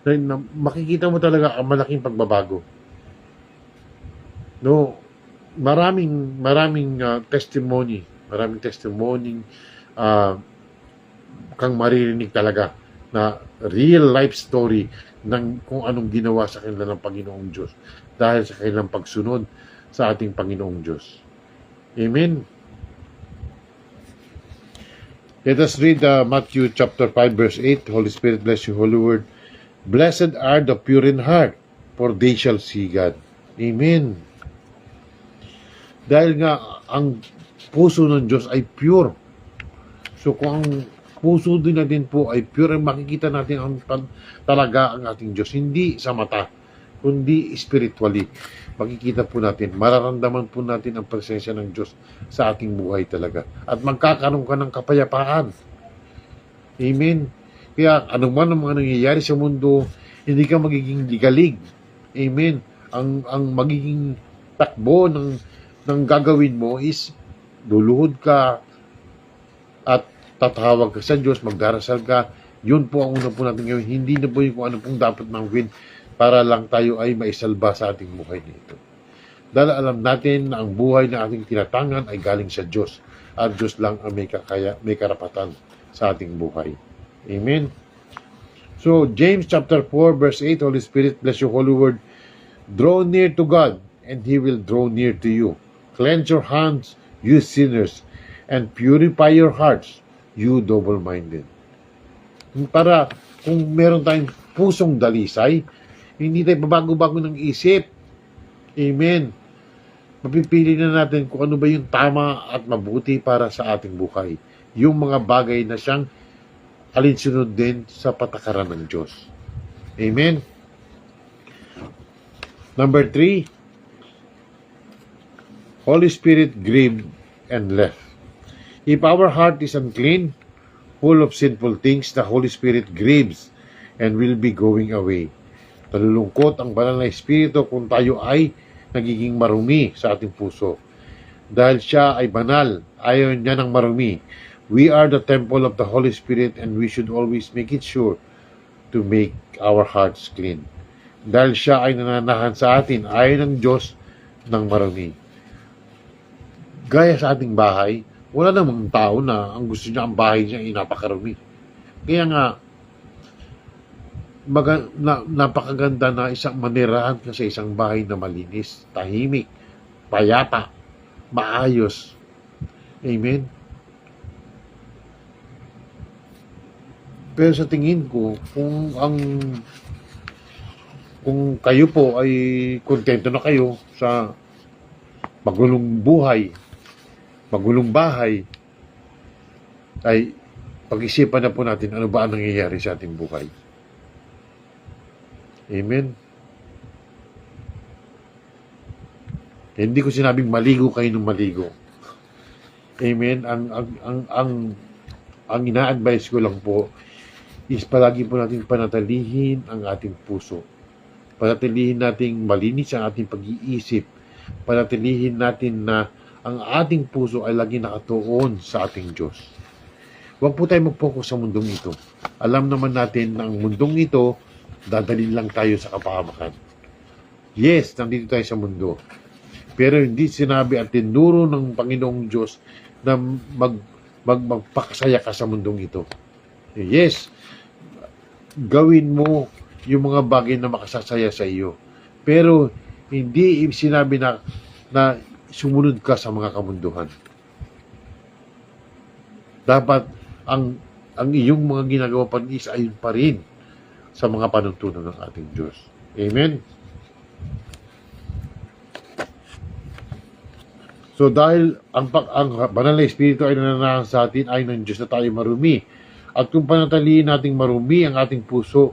Na makikita mo talaga ang malaking pagbabago. No, maraming testimony kang maririnig talaga na real life story ng kung anong ginawa sa kanila ng Panginoong Diyos dahil sa kanilang pagsunod sa ating Panginoong Diyos. Amen. Let us read Matthew chapter 5 verse 8. Holy Spirit, bless you, Holy Word. Blessed are the pure in heart, for they shall see God. Amen. Dahil nga, ang puso ng Diyos ay pure. So, kung ang puso din natin po ay pure, makikita natin talaga ang ating Diyos. Hindi sa mata, kundi spiritually. Makikita po natin, mararamdaman po natin ang presensya ng Diyos sa ating buhay talaga. At magkakaroon ka ng kapayapaan. Amen. Kaya anuman ang mga nangyayari sa mundo, hindi ka magiging ligalig. Amen. Ang magiging takbo ng gagawin mo is luluhod ka at tatawag ka sa Diyos, magdarasal ka. Yun po ang una po natin gawin. Hindi na po yung kung ano pong dapat gawin para lang tayo ay maisalba sa ating buhay nito. Dahil alam natin na ang buhay na ating tinatangan ay galing sa Diyos. At Diyos lang ang may karapatan sa ating buhay. Amen. So, James chapter 4 verse 8, Holy Spirit, bless you, Holy Word. Draw near to God, and He will draw near to you. Cleanse your hands, you sinners, and purify your hearts, you double-minded. Para kung meron tayong pusong dalisay, hindi tayo babago-bago ng isip. Amen. Mapipili na natin kung ano ba yung tama at mabuti para sa ating buhay. Yung mga bagay na siyang alinsunod din sa patakaran ng Diyos. Amen. Number 3, Holy Spirit grieved and left. If our heart is unclean, full of sinful things, the Holy Spirit grieves and will be going away. Nalulungkot ang banal na Espiritu kung tayo ay nagiging marumi sa ating puso. Dahil siya ay banal, ayaw niya ng marumi. We are the temple of the Holy Spirit and we should always make it sure to make our hearts clean. Dahil siya ay nananahan sa atin, ayaw ng Diyos ng marumi. Gaya sa ating bahay, wala namang tao na ang gusto niya ang bahay niya ay napakarumi. Kaya nga, napakaganda na isang manirahan ka sa isang bahay na malinis, tahimik, payapa, maayos. Amen? Pero sa tingin ko, kung kayo po ay kontento na kayo sa magulong buhay, magulong bahay, ay pag-isipan na po natin ano ba ang nangyayari sa ating buhay. Amen? Hindi ko sinabing maligo kayo ng maligo. Amen? Ang ina-advise ko lang po is palagi po natin panatilihin ang ating puso. Panatilihin nating malinis ang ating pag-iisip. Panatilihin natin na ang ating puso ay lagi nakatuon sa ating Diyos. Huwag po tayo mag-focus sa mundong ito. Alam naman natin na ang mundong ito, dadalhin lang tayo sa kapahamakan. Yes, nandito tayo sa mundo. Pero hindi sinabi at tinuro ng Panginoong Diyos na magpakasaya ka sa mundong ito. Yes, gawin mo yung mga bagay na makasasaya sa iyo. Pero hindi sinabi na sumunod ka sa mga kamunduhan. Dapat ang iyong mga ginagawa pa is ayon pa rin sa mga panuntunan ng ating Diyos. Amen? So dahil ang banal na Espiritu ay nananahan sa atin ay ng Diyos na tayo marumi. At kung panatalihin nating marumi ang ating puso,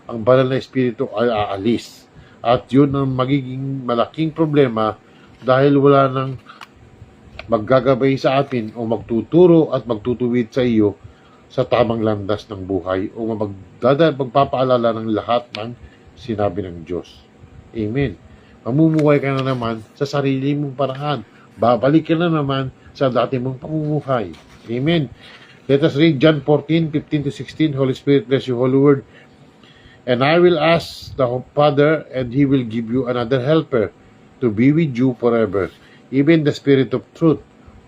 ang banal na Espiritu ay aalis. At yun ang magiging malaking problema dahil wala nang maggagabay sa atin o magtuturo at magtutuwid sa iyo sa tamang landas ng buhay o magpapaalala ng lahat ng sinabi ng Diyos. Amen. Mamumuhay ka na naman sa sarili mong paraan. Babalik ka na naman sa dati mong pamumuhay. Amen. Let us read John 14:15-16. Holy Spirit, bless you, Holy Word. And I will ask the Father, and He will give you another helper to be with you forever, even the Spirit of truth,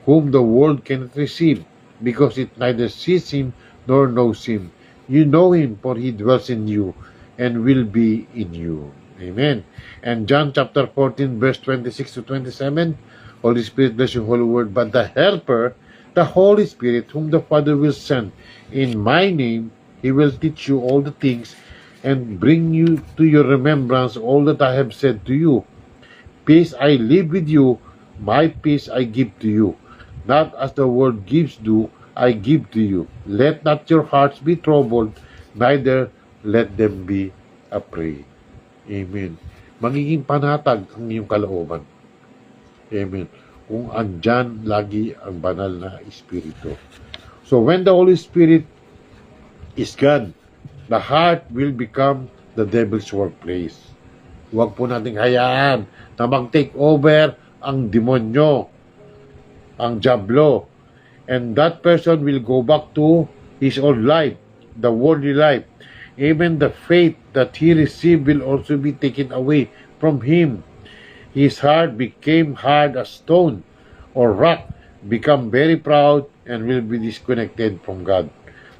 whom the world cannot receive, because it neither sees Him nor knows Him. You know Him, for He dwells in you, and will be in you. Amen. And John chapter 14, verse 26-27, Holy Spirit, bless you, Holy Word. But the Helper, the Holy Spirit, whom the Father will send in my name, He will teach you all the things, and bring you to your remembrance all that I have said to you. Peace I leave with you, my peace I give to you. Not as the world gives do, I give to you. Let not your hearts be troubled, neither let them be afraid. Amen. Magiging panatag ang iyong kalooban. Amen. Kung andyan lagi ang banal na Espiritu. So when the Holy Spirit is God, the heart will become the devil's workplace. Huwag po nating hayaan na mag-take over ang demonyo, ang diablo. And that person will go back to his old life, the worldly life. Even the faith that he received will also be taken away from him. His heart became hard as stone or rock, become very proud, and will be disconnected from God.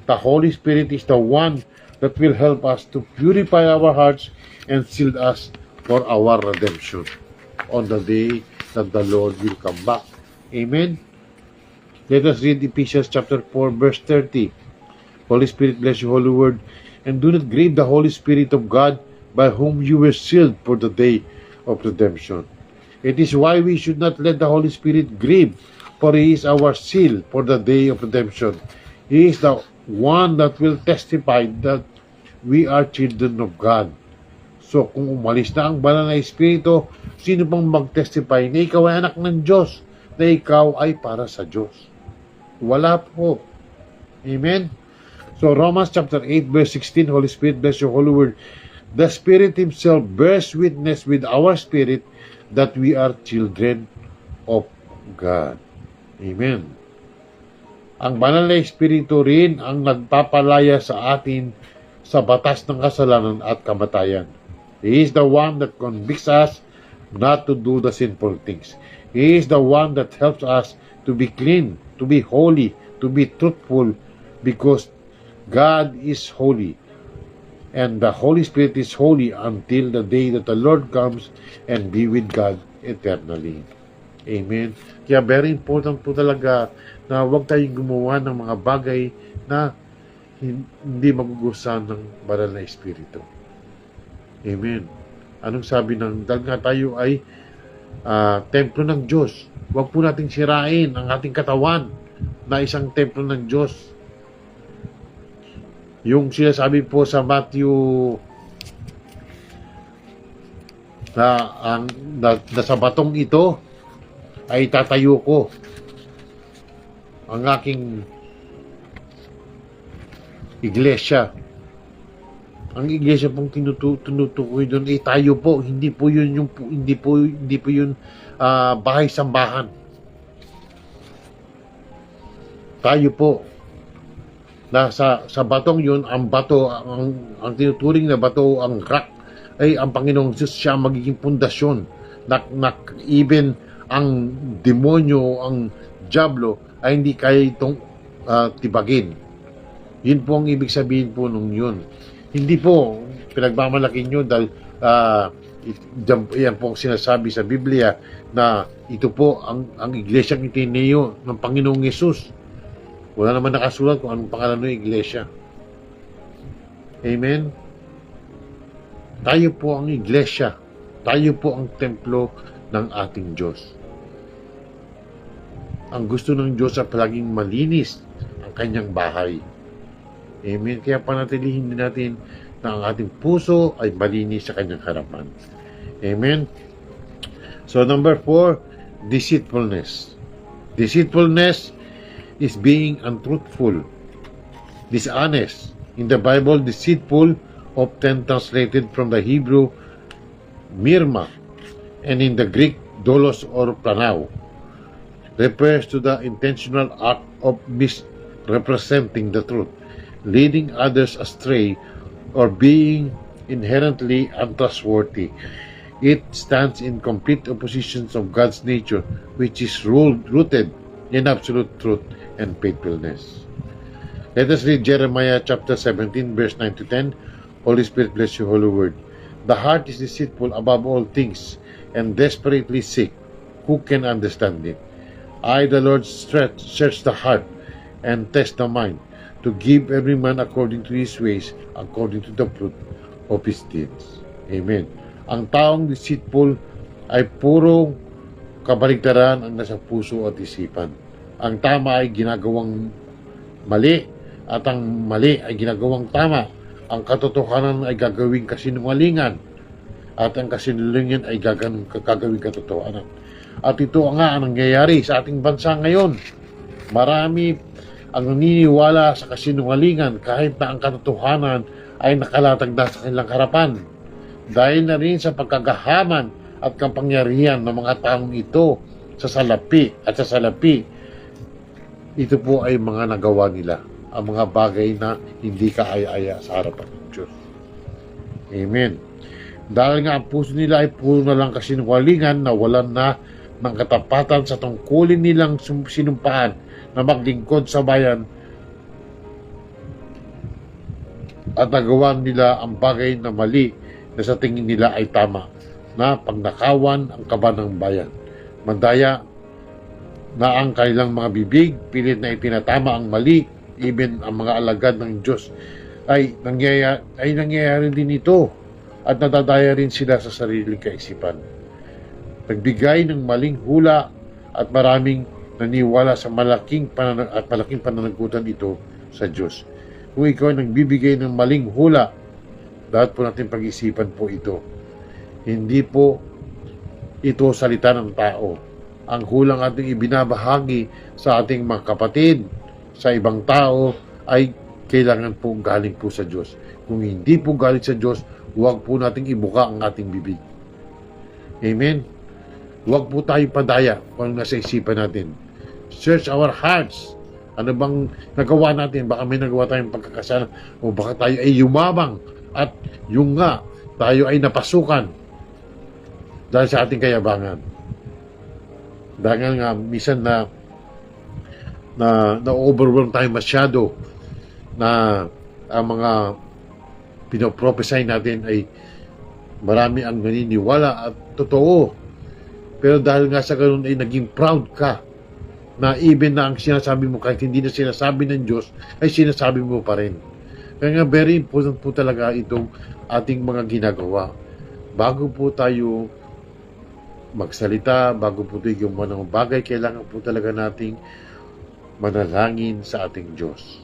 The Holy Spirit is the one that will help us to purify our hearts and seal us for our redemption on the day that the Lord will come back. Amen. Let us read Ephesians chapter 4, verse 30. Holy Spirit, bless you, Holy Word, and do not grieve the Holy Spirit of God, by whom you were sealed for the day of redemption. It is why we should not let the Holy Spirit grieve, for He is our seal for the day of redemption. He is the one that will testify that we are children of God. So, kung umalis na ang banal na Espiritu, sino pang mag-testify na ikaw ay anak ng Diyos, na ikaw ay para sa Diyos? Wala po. Amen? So, Romans chapter 8, verse 16, Holy Spirit, bless your Holy Word. The Spirit Himself bears witness with our spirit that we are children of God. Amen. Ang banal na Espiritu rin ang nagpapalaya sa atin sa batas ng kasalanan at kamatayan. He is the one that convicts us not to do the sinful things. He is the one that helps us to be clean, to be holy, to be truthful, because God is holy. And the Holy Spirit is holy until the day that the Lord comes and be with God eternally. Amen. Kaya very important po talaga na huwag tayong gumawa ng mga bagay na hindi magugustuhan ng banal na Espiritu. Amen. Anong sabi dahil nga tayo ay templo ng Diyos, huwag po nating sirain ang ating katawan na isang templo ng Diyos. Yung sinasabi po sa Matthew na sa batong ito ay tatayo ko ang aking iglesia. Ang iglesia pong tinutukoy doon ay tayo po, hindi po yun bahay-sambahan. Tayo po na sa batong yun, ang bato, ang tinuturing na bato, ang rock, ay ang Panginoong Diyos, siya magiging pundasyon. Even ang demonyo, ang diablo, ay hindi kaya itong tibagin. Yun po ang ibig sabihin po nung yun. Hindi po pinagmamalaki nyo dahil yan po ang sinasabi sa Biblia na ito po ang iglesyang itineo ng Panginoong Yesus. Wala naman nakasulat kung anong pangalan ng iglesia. Amen? Tayo po ang iglesia. Tayo po ang templo ng ating Diyos. Ang gusto ng Diyos ay palaging malinis ang kanyang bahay. Amen? Kaya panatilihin din natin na ang ating puso ay malinis sa kanyang harapan. Amen? So number 4, deceitfulness. Deceitfulness is being untruthful, dishonest. In the Bible, deceitful, often translated from the Hebrew mirma, and in the Greek, dolos or planao, refers to the intentional act of misrepresenting the truth, leading others astray, or being inherently untrustworthy. It stands in complete opposition of God's nature, which is rooted in absolute truth and faithfulness. Let us read Jeremiah chapter 17, verse 9 to 10. Holy Spirit, bless your holy word. The heart is deceitful above all things and desperately sick. Who can understand it? I, the Lord, search the heart and test the mind, to give every man according to his ways, according to the fruit of his deeds. Amen. Ang taong deceitful ay puro kabaligtaran ang nasa puso at isipan. Ang tama ay ginagawang mali at ang mali ay ginagawang tama. Ang katotohanan ay gagawing kasinungalingan at ang kasinungalingan ay gagawing katotohanan. At ito nga ang nangyayari sa ating bansa ngayon. Marami ang naniniwala sa kasinungalingan kahit na ang katotohanan ay nakalatag na sa kanilang harapan. Dahil na rin sa pagkagahaman at kapangyarihan ng mga taong ito sa salapi at sa salapi, ito po ay mga nagawa nila, ang mga bagay na hindi kaaya-aya sa harapan ng Diyos. Amen. Dahil nga ang puso nila ay puro na lang kasinungalingan na walang na ng katapatan sa tungkulin nilang sinumpaan na maglingkod sa bayan, at nagawa nila ang bagay na mali na sa tingin nila ay tama, na pagnakawan ang kaban ng bayan. Mandaya na ang kanilang mga bibig, pilit na itinatama ang mali, even ang mga alagad ng Diyos ay nangyayari din ito, at nadadaya rin sila sa sariling kaisipan. Nagbigay ng maling hula at maraming naniwala sa malaking pananagutan ito sa Diyos. Kung ikaw ay nagbibigay ng maling hula, dapat po natin pag-isipan po ito. Hindi po ito salita ng tao. Ang hulang ating ibinabahagi sa ating mga kapatid, sa ibang tao, ay kailangan po galing po sa Diyos. Kung hindi po galing sa Diyos, huwag po nating ibuka ang ating bibig. Amen? Huwag po tayo padaya kung nasa isipan natin. Search our hearts. Ano bang nagawa natin? Baka may nagawa tayong pagkakasala, o baka tayo ay yumabang at yung nga, tayo ay napasukan dahil sa ating kayabangan. Dahil nga, minsan na overwhelm tayo masyado na ang mga pinoprophesy natin ay marami ang naniniwala at totoo. Pero dahil nga sa ganun ay naging proud ka na even na ang sinasabi mo kahit hindi na sinasabi ng Diyos ay sinasabi mo pa rin. Kaya nga very important po talaga itong ating mga ginagawa. Bago po tayo magsalita, bago po tayo gumawa ng bagay, kailangan po talaga nating manalangin sa ating Diyos.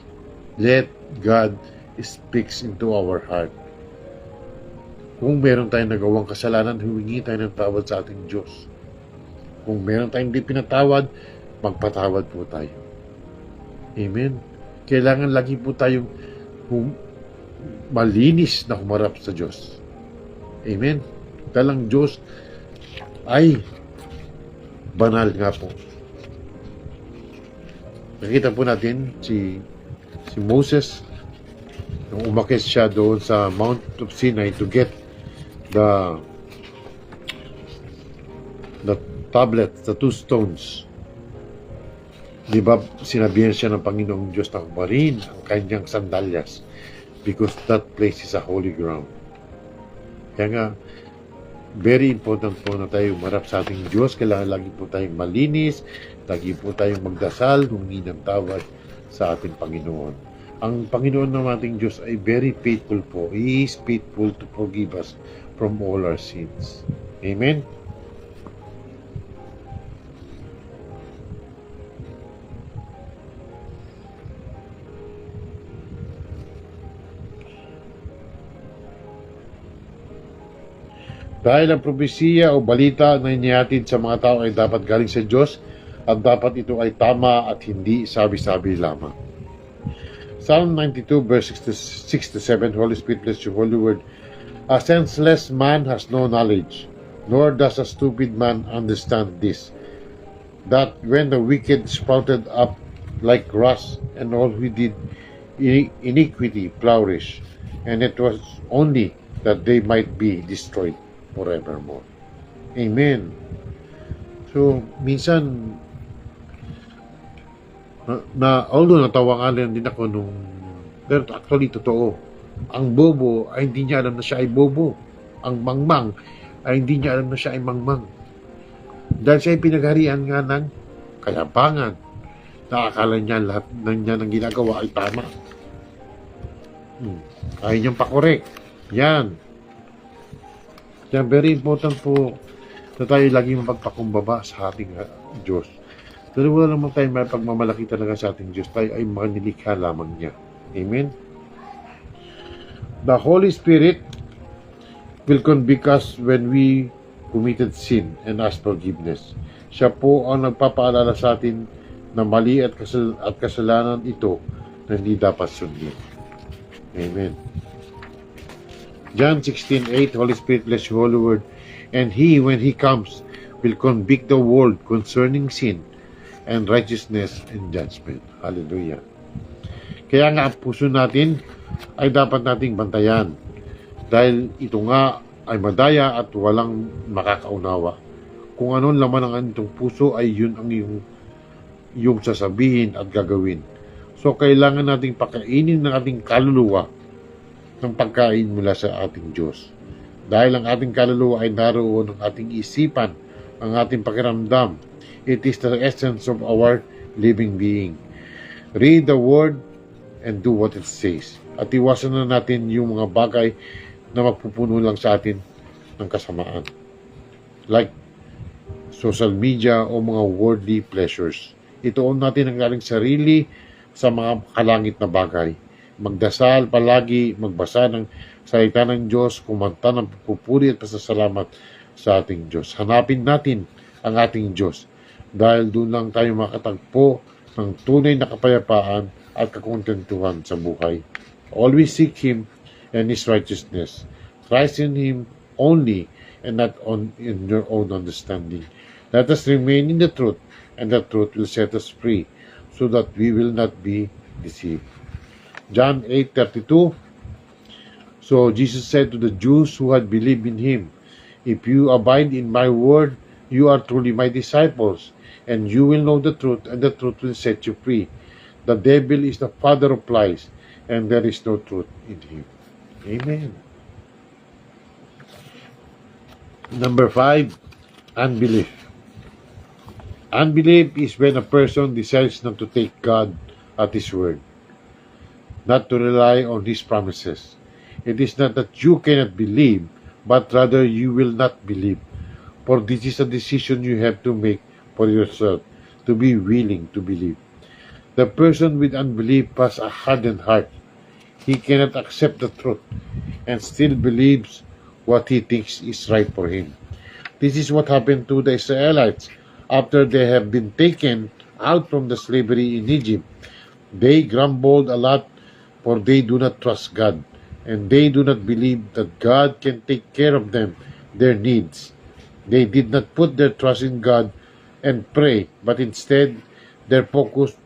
Let God speaks into our heart. Kung meron tayong nagawang kasalanan, humingi tayo ng tawad sa ating Diyos. Kung meron tayong hindi pinatawad, magpatawad po tayo. Amen. Kailangan lagi po tayong malinis na humarap sa Diyos. Amen. Dalang Diyos ay banal nga po. Nakita po natin si Moses nung umakyat siya doon sa Mount of Sinai to get the tablet, the 2 stones. Di ba sinabihan siya ng Panginoong Diyos na humarin ang kanyang sandalyas because that place is a holy ground. Kaya nga, very important po na tayo umarap sa ating Diyos. Kailangan lagi po tayong malinis, lagi po tayong magdasal, humingi ng tawad sa ating Panginoon. Ang Panginoon ng ating Diyos ay very faithful po. He is faithful to forgive us from all our sins. Amen? Dahil ang propesiya o balita na inihatid sa mga tao ay dapat galing sa Diyos at dapat ito ay tama at hindi sabi-sabi lamang. Psalm 92 verse 6-7, Holy Spirit bless your holy word. A senseless man has no knowledge, nor does a stupid man understand this, that when the wicked sprouted up like grass, and all who did iniquity flourish, and it was only that they might be destroyed forevermore. Amen. So, minsan, although natawangan din ako nung, pero actually, totoo. Ang bobo ay hindi niya alam na siya ay bobo. Ang mangmang ay hindi niya alam na siya ay mangmang. Dahil siya ay pinagharian nga ng kayabangan. Nakakala niya lahat ng ginagawa ay tama. Kaya niyang pakorek. Yan. Kaya very important po na tayo lagi mapagpakumbaba sa ating Diyos. Pero wala naman tayo may pagmamalaki talaga sa ating Diyos. Tayo ay mga nilikha lamang niya. Amen? The Holy Spirit will convict us when we committed sin and ask forgiveness. Siya po ang nagpapaalala sa atin na mali at kasalanan ito na hindi dapat sundin. Amen. John 16:8, Holy Spirit bless your holy word. And He, when He comes, will convict the world concerning sin and righteousness and judgment. Hallelujah. Kaya nga ang puso natin ay dapat nating bantayan. Dahil ito nga ay madaya at walang makakaunawa. Kung anong laman ng itong puso ay yun ang yung sasabihin at gagawin. So kailangan nating pakainin ng ating kaluluwa ng pagkain mula sa ating Diyos. Dahil ang ating kaluluwa ay naroon ng ating isipan, ang ating pakiramdam. It is the essence of our living being. Read the Word and do what it says. At iwasan na natin yung mga bagay na magpupuno lang sa atin ng kasamaan. Like social media o mga worldly pleasures. Ituon natin ang ating sarili sa mga kalangit na bagay. Magdasal palagi, magbasa ng salita ng Diyos, kumanta ng pupuri at pasasalamat sa ating Diyos. Hanapin natin ang ating Diyos dahil doon lang tayo makatagpo ng tunay na kapayapaan at kakontentuhan sa buhay. Always seek Him and His righteousness. Trust in Him only and not in your own understanding. Let us remain in the truth, and the truth will set us free so that we will not be deceived. John 8:32. So Jesus said to the Jews who had believed in Him, if you abide in my word, you are truly my disciples, and you will know the truth, and the truth will set you free. The devil is the father of lies, and there is no truth in him. Amen. Number 5, unbelief. Unbelief is when a person decides not to take God at His word, not to rely on His promises. It is not that you cannot believe, but rather you will not believe. For this is a decision you have to make for yourself, to be willing to believe. The person with unbelief has a hardened heart. He cannot accept the truth and still believes what he thinks is right for him. This is what happened to the Israelites after they have been taken out from the slavery in Egypt. They grumbled a lot, for they do not trust God, and they do not believe that God can take care of them, their needs. They did not put their trust in God and pray, but instead they're focused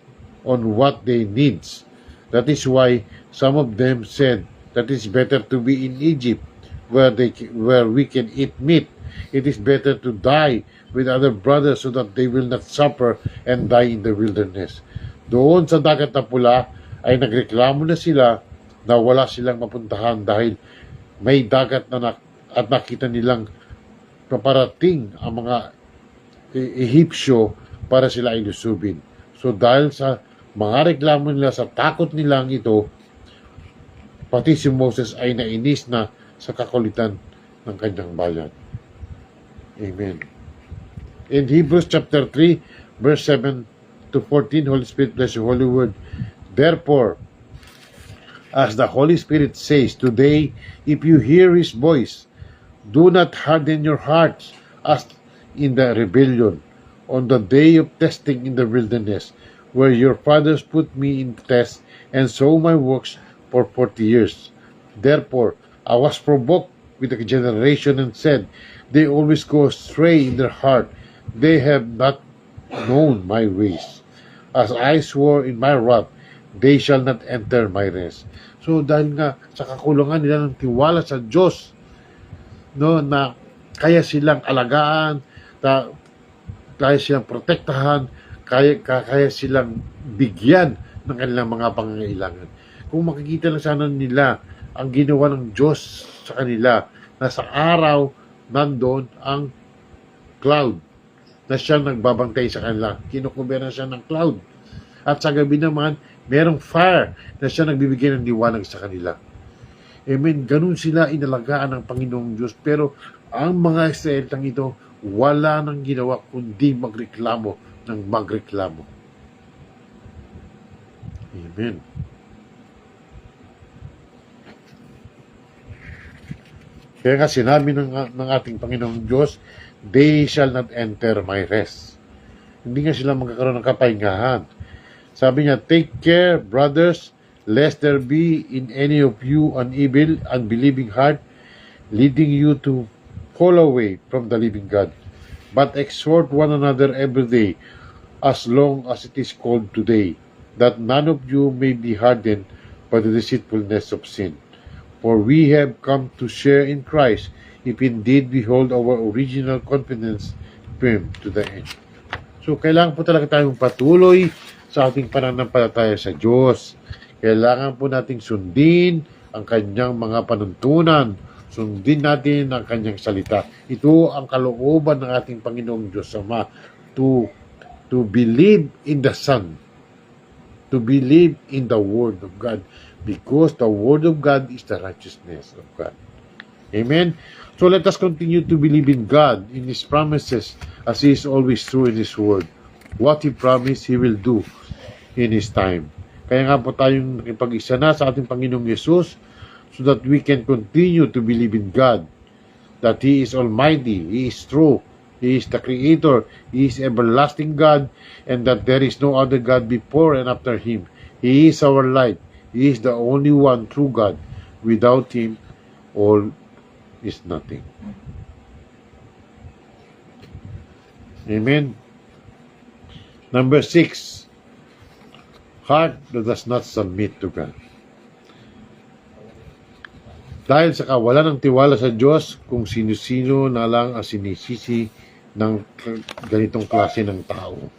on what they needs. That is why some of them said that it's better to be in Egypt, where we can eat meat. It is better to die with other brothers so that they will not suffer and die in the wilderness. Doon sa dagat na pula ay nagreklamo na sila na wala silang mapuntahan dahil may dagat at nakita nilang paparating ang mga Ehipsyo para sila ay lusubin. So dahil sa mga reklamo nila, sa takot nilang ito, pati si Moses ay nainis na sa kakulitan ng kanyang bayan. Amen. In Hebrews chapter 3, verse 7 to 14, Holy Spirit bless your holy word. Therefore, as the Holy Spirit says today, if you hear His voice, do not harden your hearts as in the rebellion on the day of testing in the wilderness, where your fathers put me in test and saw my works for 40 years. Therefore, I was provoked with the generation and said, they always go astray in their heart. They have not known my ways. As I swore in my wrath, they shall not enter my rest. So dahil nga sa kakulangan nila ng tiwala sa Diyos, no, na kaya silang alagaan, kaya silang protektahan, kaya silang bigyan ng kanilang mga pangangailangan. Kung makikita lang sana nila ang ginawa ng Diyos sa kanila, na sa araw nandoon ang cloud na siya nagbabantay sa kanila. Kinukubera siya ng cloud. At sa gabi naman, merong fire na siya nagbibigay ng liwanag sa kanila. Amen. Ganun sila inalagaan ng Panginoong Diyos. Pero ang mga Israelitang ito, wala nang ginawa kundi magreklamo ng magreklamo. Amen. Kaya nga sinabi ng ating Panginoong Diyos, they shall not enter my rest. Hindi nga sila magkakaroon ng kapahingahan. Sabi niya, take care, brothers, lest there be in any of you an evil, unbelieving heart, leading you to fall away from the living God. But exhort one another every day, as long as it is called today, that none of you may be hardened by the deceitfulness of sin. For we have come to share in Christ, if indeed we hold our original confidence firm to the end. So, kailangan po talaga tayong patuloy sa ating pananampalataya sa Diyos. Kailangan po nating sundin ang kanyang mga panuntunan. Sundin natin ang kanyang salita. Ito ang kalooban ng ating Panginoong Diyos Ama, to believe in the Son, to believe in the Word of God, because the Word of God is the righteousness of God. Amen? So let us continue to believe in God, in His promises, as He is always true in His Word. What He promised, He will do in His time. Kaya nga po tayong nakipag-isa na sa ating Panginoong Yesus, so that we can continue to believe in God, that He is Almighty, He is true, He is the Creator, He is everlasting God, and that there is no other God before and after Him. He is our light. He is the only one true God. Without Him, all is nothing. Amen. Number 6, heart that does not submit to God. Dahil sa kawalan ng tiwala sa Diyos, kung sino-sino na lang ang sinisisi ng ganitong klase ng tao.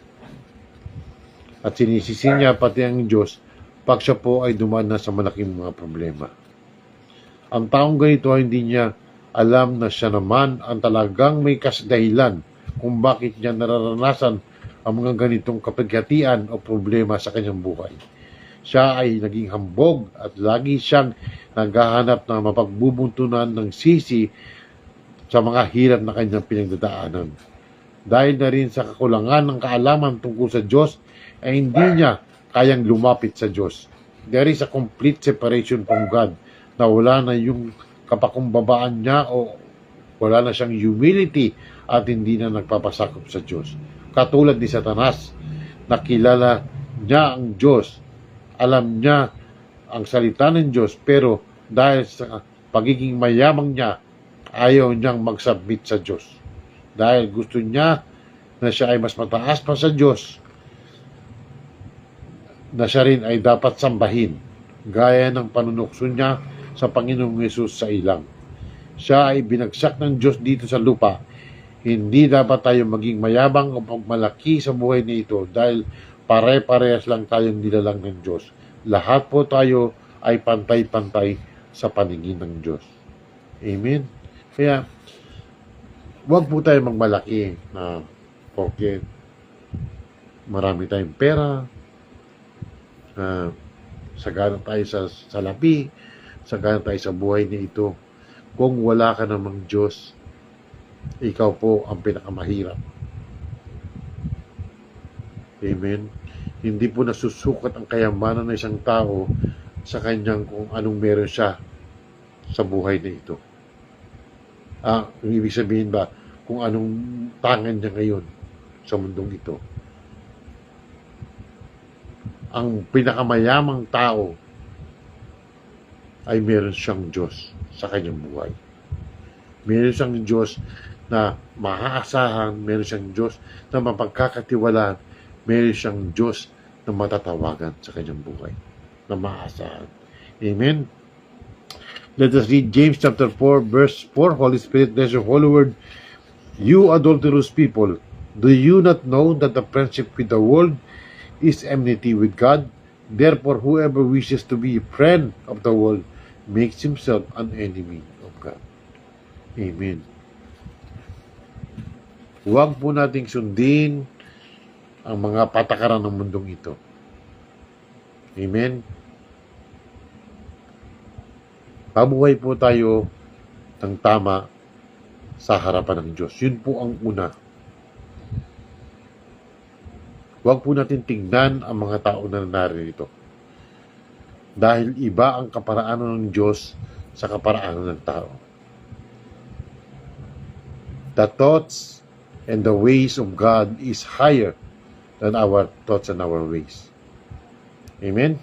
At sinisisi niya pati ang Diyos pag siya po ay dumaan na sa malaking mga problema. Ang taong ganito ay hindi niya alam na siya naman ang talagang may kasdahilan kung bakit niya nararanasan ang mga ganitong kapighatian o problema sa kanyang buhay. Siya ay naging hambog at lagi siyang naghahanap ng mapagbubuntunan ng sisi sa mga hirap na kanyang pinagdadaanan. Dahil na rin sa kakulangan ng kaalaman tungkol sa Diyos, ay hindi niya kayang lumapit sa Diyos. There is a complete separation from God na wala na yung kapakumbabaan niya o wala na siyang humility at hindi na nagpapasakop sa Diyos. Katulad ni Satanas, nakilala niya ang Diyos, alam niya ang salita ng Diyos, pero dahil sa pagiging mayamang niya, ayaw niyang mag-submit sa Diyos. Dahil gusto niya na siya ay mas mataas pa sa Diyos, na siya rin ay dapat sambahin, gaya ng panunukso niya sa Panginoong Yesus sa ilang. Siya ay binagsak ng Diyos dito sa lupa. Hindi dapat tayo maging mayabang o pagmalaki sa buhay na ito dahil pare-parehas lang tayong nilalang ng Diyos. Lahat po tayo ay pantay-pantay sa paningin ng Diyos. Amen? Kaya, huwag po tayo magmalaki na porque marami tayong pera, sagana tayo sa salapi, sagana tayo sa buhay na ito. Kung wala ka namang Diyos, ikaw po ang pinakamahirap. Amen? Hindi po nasusukat ang kayamanan ng isang tao sa kanyang kung anong meron siya sa buhay na ito. Yung ibig sabihin ba, kung anong tangan niya ngayon sa mundong ito. Ang pinakamayamang tao ay meron siyang Diyos sa kanyang buhay. Meron siyang Diyos na maaasahan, meron siyang Diyos na mapagkakatiwalaan, meron siyang Diyos na matatawagan sa kanyang buhay, na maaasahan. Amen? Let us read James chapter 4, verse 4. Holy Spirit, bless your holy word. You adulterous people, do you not know that the friendship with the world is enmity with God? Therefore, whoever wishes to be a friend of the world makes himself an enemy of God. Amen. Huwag po nating sundin ang mga patakaran ng mundong ito. Amen. Pabuhay po tayo ng tama sa harapan ng Diyos. Yun po ang una. Huwag po natin tingnan ang mga tao na narito. Dahil iba ang kaparaanan ng Diyos sa kaparaanan ng tao. The thoughts and the ways of God is higher than our thoughts and our ways. Amen?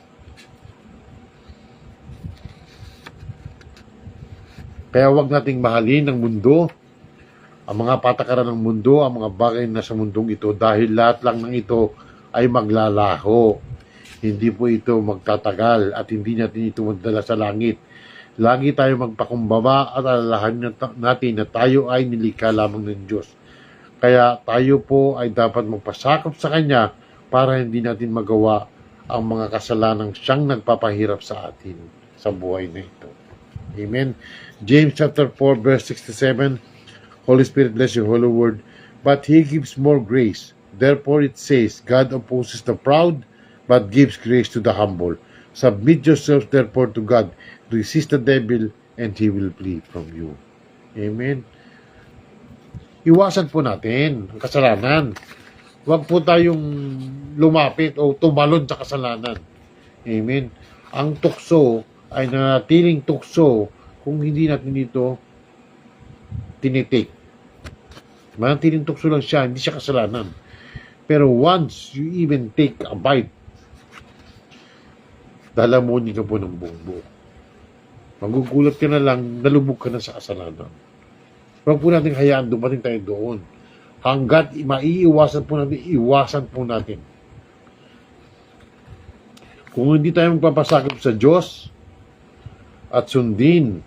Kaya huwag nating mahalin ang mundo, ang mga patakaran ng mundo, ang mga bagay na sa mundong ito dahil lahat lang ng ito ay maglalaho. Hindi po ito magtatagal at hindi natin ito magdala sa langit. Lagi tayo magpakumbaba at alalahan natin na tayo ay nilikha lamang ng Diyos. Kaya tayo po ay dapat magpasakop sa Kanya para hindi natin magawa ang mga kasalanang siyang nagpapahirap sa atin sa buhay na ito. Amen. James chapter 4 verse 67. Holy Spirit, bless your holy word. But He gives more grace. Therefore it says, God opposes the proud, but gives grace to the humble. Submit yourselves therefore to God. Resist the devil, and he will flee from you. Amen. Iwasan po natin ang kasalanan. Huwag po tayong lumapit o tumalon sa kasalanan. Amen. Ang tukso ay nanatiling tukso kung hindi natin ito tinitik. Manatiling tukso lang siya, hindi siya kasalanan. Pero once you even take a bite, dalamunin ka po ng buong buo. Magugulat ka na lang, nalubog ka na sa kasalanan. Huwag po natin hayaan, dumating tayo doon. Hanggat maiiwasan po natin, iwasan po natin. Kung hindi tayo magpapasakop sa Diyos at sundin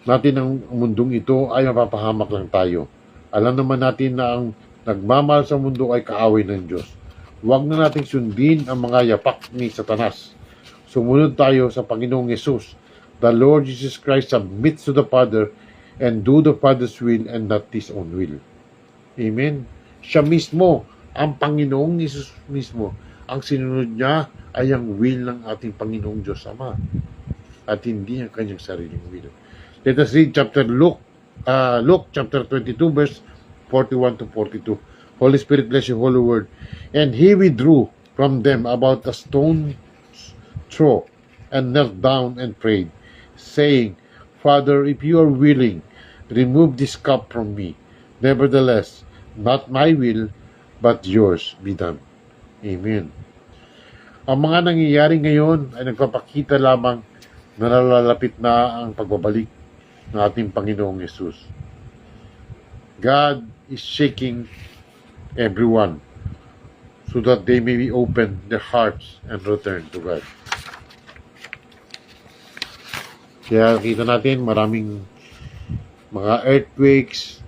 natin ang mundong ito, ay mapapahamak lang tayo. Alam naman natin na ang nagmamahal sa mundo ay kaaway ng Diyos. Huwag na natin sundin ang mga yapak ni Satanas. Sumunod tayo sa Panginoong Yesus The Lord Jesus Christ submits to the Father and do the Father's will and not His own will. Amen? Siya mismo, ang Panginoong Jesus mismo, ang sinunod niya ay ang will ng ating Panginoong Diyos Ama at hindi ang kanyang sariling will. Let us read Luke chapter 22 verse 41 to 42. Holy Spirit, bless your holy word. And he withdrew from them about a stone's throw and knelt down and prayed, saying, Father, if you are willing, remove this cup from me. Nevertheless, not my will, but yours be done. Amen. Ang mga nangyayari ngayon ay nagpapakita lamang na nalalapit na ang pagbabalik ng ating Panginoong Yesus. God is shaking everyone so that they may be open their hearts and return to God. Kaya kita natin maraming mga earthquakes,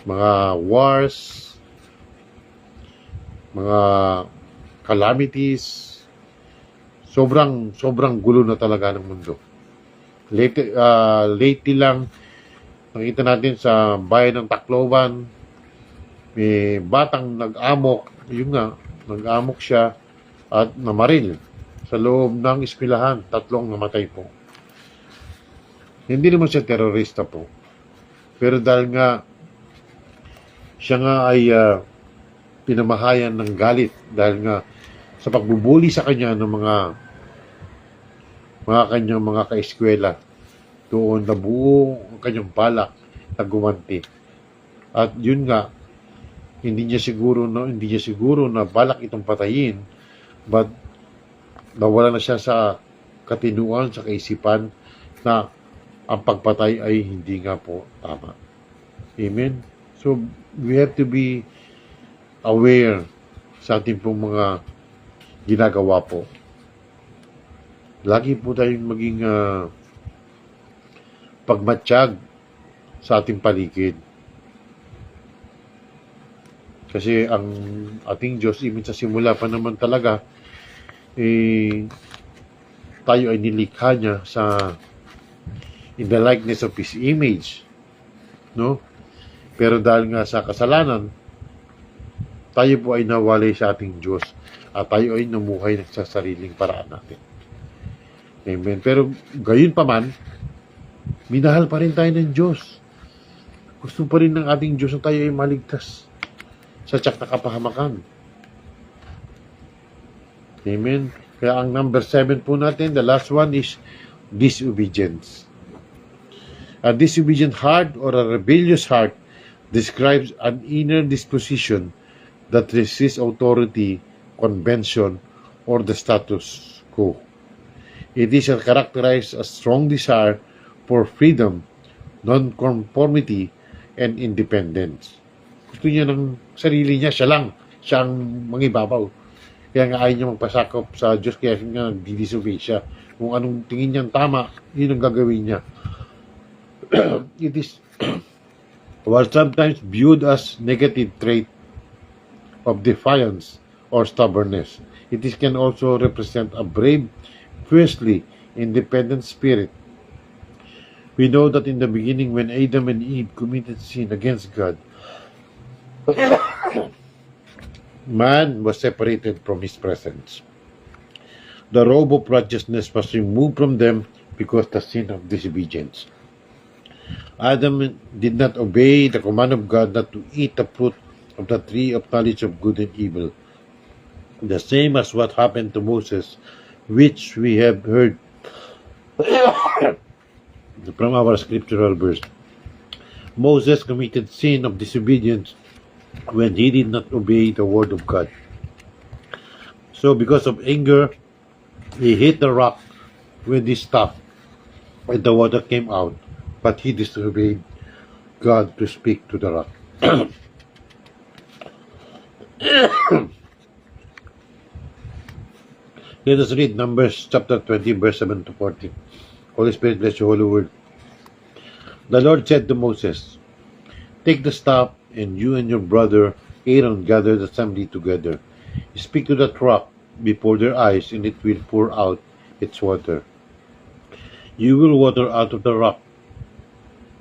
mga wars, mga calamities. Sobrang gulo na talaga ng mundo. Lately lang nakita natin sa bayan ng Tacloban, may batang nag-amok, nag-amok siya at namaril sa loob ng eskwelahan. 3 namatay po. Hindi naman siya terorista po. Pero dahil nga siya nga ay pinamahayan ng galit dahil nga sa pagbubuli sa kanya ng mga kanyang mga kaeskwela, doon nabuo ang kanyang balak na gumanti. At yun nga, hindi niya siguro na balak itong patayin, but nawala na siya sa katinuan, sa kaisipan na ang pagpatay ay hindi nga po tama. Amen? So, we have to be aware sa ating pong mga ginagawa po. Lagi po tayong maging pagmatsyag sa ating paligid. Kasi ang ating Diyos, even sa simula pa naman talaga, tayo ay nilikha niya in the likeness of His image. No? Pero dahil nga sa kasalanan, tayo po ay nawalay sa ating Diyos at tayo ay namuhay sa sariling paraan natin. Amen. Pero gayon pa man, minahal pa rin tayo ng Diyos. Gusto pa rin ng ating Diyos na tayo ay maligtas sa tiyak na kapahamakan. Amen. Kaya ang number 7 po natin, the last one is disobedience. A disobedient heart or a rebellious heart describes an inner disposition that resists authority, convention, or the status quo. It is characterized as strong desire for freedom, non-conformity, and independence. Gusto niya ng sarili niya, siya ang mangibabaw. Kaya nga ayaw niya magpasakop sa Diyos, kaya nga nagdi-disobey siya. Kung anong tingin niyang tama, yun ang gagawin niya. It is was sometimes viewed as negative trait of defiance or stubbornness. It can also represent a brave, fiercely independent spirit. We know that in the beginning, when Adam and Eve committed sin against God, man was separated from His presence. The robe of righteousness was removed from them because of the sin of disobedience. Adam did not obey the command of God not to eat the fruit of the tree of knowledge of good and evil. The same as what happened to Moses, which we have heard from our scriptural verse. Moses committed sin of disobedience when he did not obey the word of God. So because of anger, he hit the rock with his staff, and the water came out, but he disobeyed God to speak to the rock. Let us read Numbers chapter 20, verse 7 to 14. Holy Spirit, bless your holy word. The Lord said to Moses, take the staff, and you and your brother Aaron gather the assembly together. Speak to that rock before their eyes, and it will pour out its water. You will water out of the rock.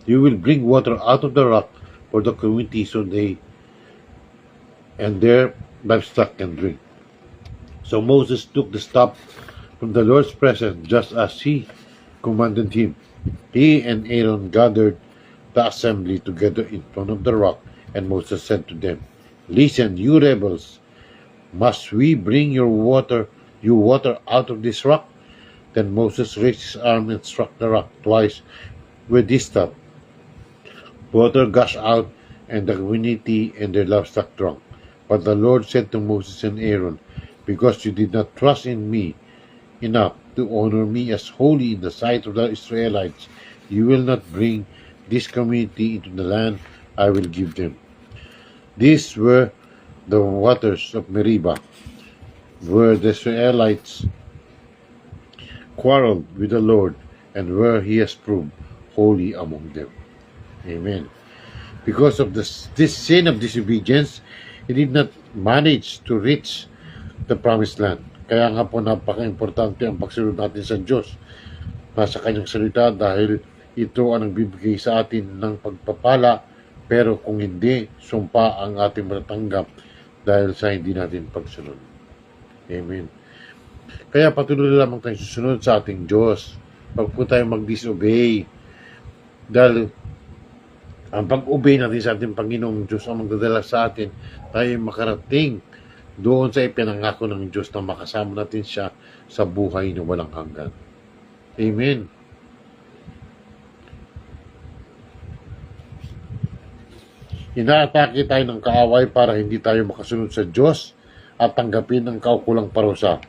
You will bring water out of the rock for the community so they and their livestock can drink. So Moses took the staff from the Lord's presence just as he commanded him. He and Aaron gathered the assembly together in front of the rock, and Moses said to them, "Listen, you rebels, must we bring you water out of this rock?" Then Moses raised his arm and struck the rock twice with his staff. Water gushed out, and the community and their livestock drank. But the Lord said to Moses and Aaron, "Because you did not trust in me enough to honor me as holy in the sight of the Israelites, you will not bring this community into the land I will give them." These were the waters of Meribah, where the Israelites quarreled with the Lord, and where he has proved holy among them. Amen. Because of this sin of disobedience, he did not manage to reach the promised land. Kaya nga po napaka-importante ang pagsunod natin sa Diyos nasa kanyang salita, dahil ito ang nagbibigay sa atin ng pagpapala, pero kung hindi, sumpa ang ating matatanggap dahil sa hindi natin pagsunod. Amen. Kaya patuloy lamang tayong susunod sa ating Diyos. Pag po tayo mag-disobey, dahil ang pag-obey natin sa ating Panginoong Diyos ang magdadala sa atin, tayo makarating doon sa ipinangako ng Diyos na makasama natin siya sa buhay na walang hanggan. Amen. Inaatake tayo ng kaaway para hindi tayo makasunod sa Diyos at tanggapin ang kaukulang parusa.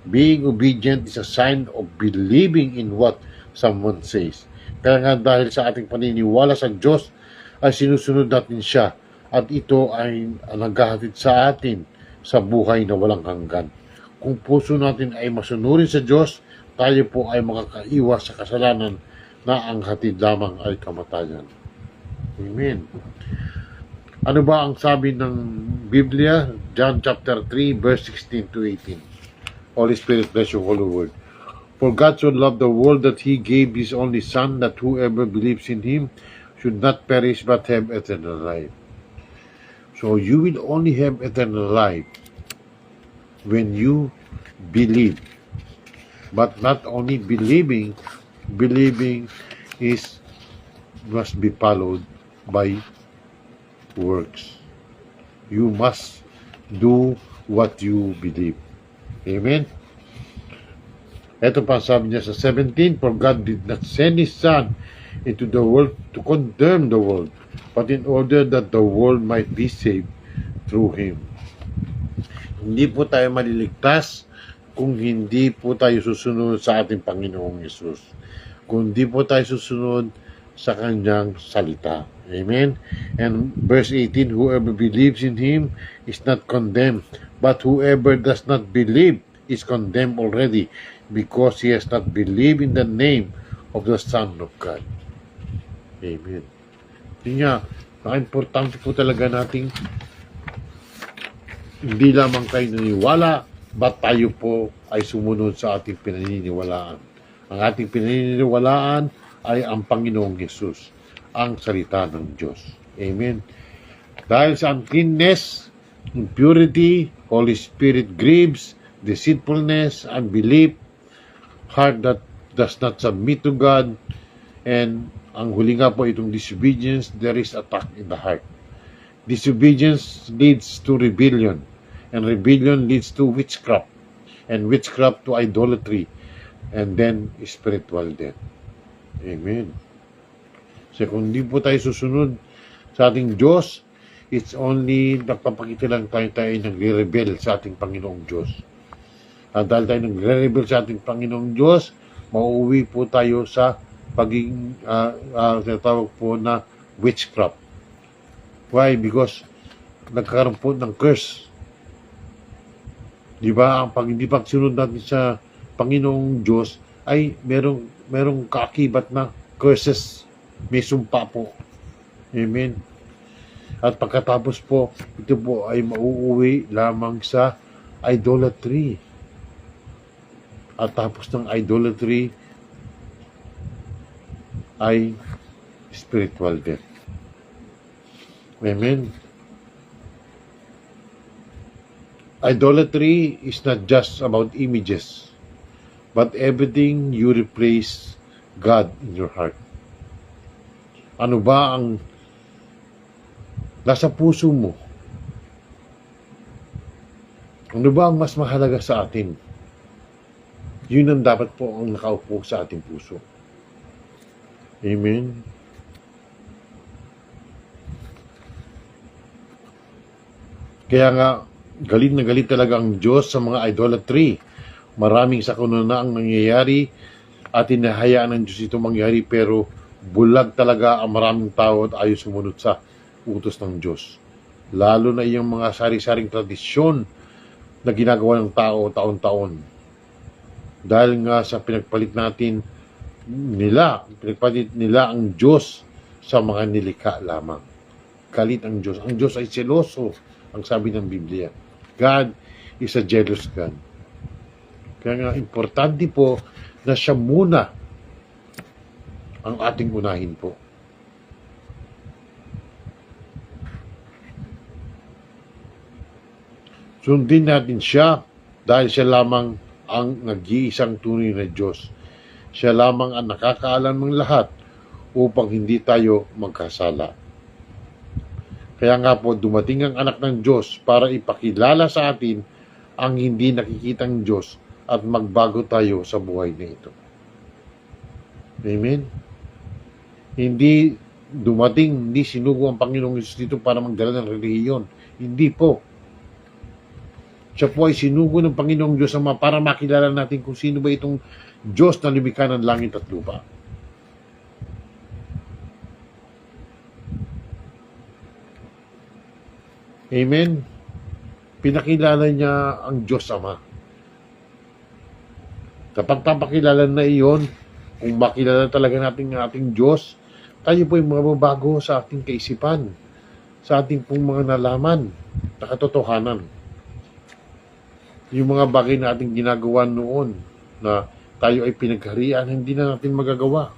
Being obedient is a sign of believing in what someone says. Kaya nga dahil sa ating paniniwala sa Diyos, ay sinusunod natin siya, at ito ay naghahatid sa atin sa buhay na walang hanggan. Kung puso natin ay masunurin sa Diyos, tayo po ay makakaiwas sa kasalanan na ang hatid lamang ay kamatayan. Amen. Ano ba ang sabi ng Biblia? John chapter 3 verse 16 to 18. Holy Spirit, bless your holy word. For God so loved the world that He gave His only Son, that whoever believes in Him should not perish but have eternal life. So you will only have eternal life when you believe. But not only believing must be followed by works. You must do what you believe. Amen? Ito pa sabi niya sa 17, "For God did not send His Son into the world to condemn the world, but in order that the world might be saved through Him." Hindi po tayo maliligtas kung hindi po tayo susunod sa ating Panginoong Yesus. Kung hindi po tayo susunod sa Kanyang salita. Amen? And verse 18, "Whoever believes in Him is not condemned, but whoever does not believe is condemned already, because he has not believed in the name of the Son of God." Amen. Hindi nga, importante po talaga nating hindi lamang tayo naniwala, but tayo po ay sumunod sa ating pinaniniwalaan. Ang ating pinaniniwalaan ay ang Panginoong Yesus, ang salita ng Diyos. Amen. Dahil sa uncleanness, impurity, Holy Spirit grieves, deceitfulness, unbelief, heart that does not submit to God, and ang huli nga po itong disobedience, there is attack in the heart. Disobedience leads to rebellion, and rebellion leads to witchcraft, and witchcraft to idolatry, and then spiritual death. Amen. So kung hindi po tayo susunod sa ating Diyos, it's only nagpapakita lang tayo nagre-rebel sa ating Panginoong Diyos. At dahil tayo nagre-rebel sa ating Panginoong Diyos, mauuwi po tayo sa pagiging tinatawag po na witchcraft. Why? Because nagkakaroon po ng curse. Di ba? Ang hindi pagsunod natin sa Panginoong Diyos ay merong kaakibat na curses. May sumpa po. Amen. At pagkatapos po, ito po ay mauuwi lamang sa idolatry. At tapos ng idolatry, ay spiritual death. Amen. Idolatry is not just about images, but everything you replace God in your heart. Ano ba ang nasa puso mo? Ano ba ang mas mahalaga sa atin? Yun ang dapat po ang nakaupo sa ating puso. Amen. Kaya nga, galit na galit talaga ang Diyos sa mga idolatry. Maraming sakuna na ang nangyayari at hinahayaan ng Diyos ito mangyari, pero bulag talaga ang maraming tao at ayaw sumunod sa utos ng Diyos. Lalo na yung mga sari-saring tradisyon na ginagawa ng tao taon-taon. Dahil nga sa pinagpalit nila ang Diyos sa mga nilikha lamang. Galit ang Diyos. Ang Diyos ay seloso, ang sabi ng Biblia. God is a jealous God. Kaya nga, importante po na siya muna ang ating unahin po. Sundin natin siya dahil siya lamang ang nag-iisang tunay na Diyos. Siya lamang ang nakakaalam ng lahat upang hindi tayo magkasala. Kaya nga po, dumating ang anak ng Diyos para ipakilala sa atin ang hindi nakikitang Diyos at magbago tayo sa buhay na ito. Amen? Hindi sinugo ang Panginoong Yesus dito para magdala ng relihiyon. Hindi po. Siya po ay sinugo ng Panginoong Diyos para makilala natin kung sino ba itong Diyos na lumikha ng langit at lupa. Amen? Pinakilala niya ang Diyos Ama. Kapag papakilala na iyon, kung makilala talaga natin ang ating Diyos, tayo po ay mababago sa ating kaisipan, sa ating pong mga nalaman, na katotohanan. Yung mga bagay na ating ginagawa noon, na tayo ay pinagharian, hindi na natin magagawa.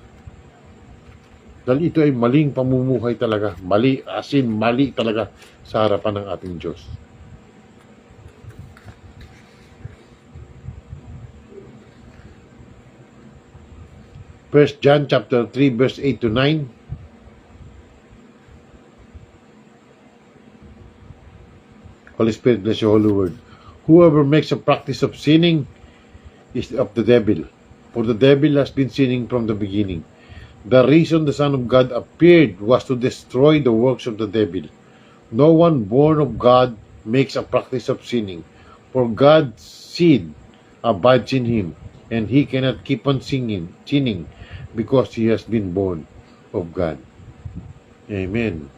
Dahil ito ay maling pamumuhay talaga. Mali, mali talaga sa harapan ng ating Diyos. First John chapter 3 verse 8 to 9. Holy Spirit, bless your holy word. Whoever makes a practice of sinning is of the devil, for the devil has been sinning from the beginning. The reason the Son of God appeared was to destroy the works of the devil. No one born of God makes a practice of sinning, for God's seed abides in him, and he cannot keep on sinning because he has been born of God. Amen.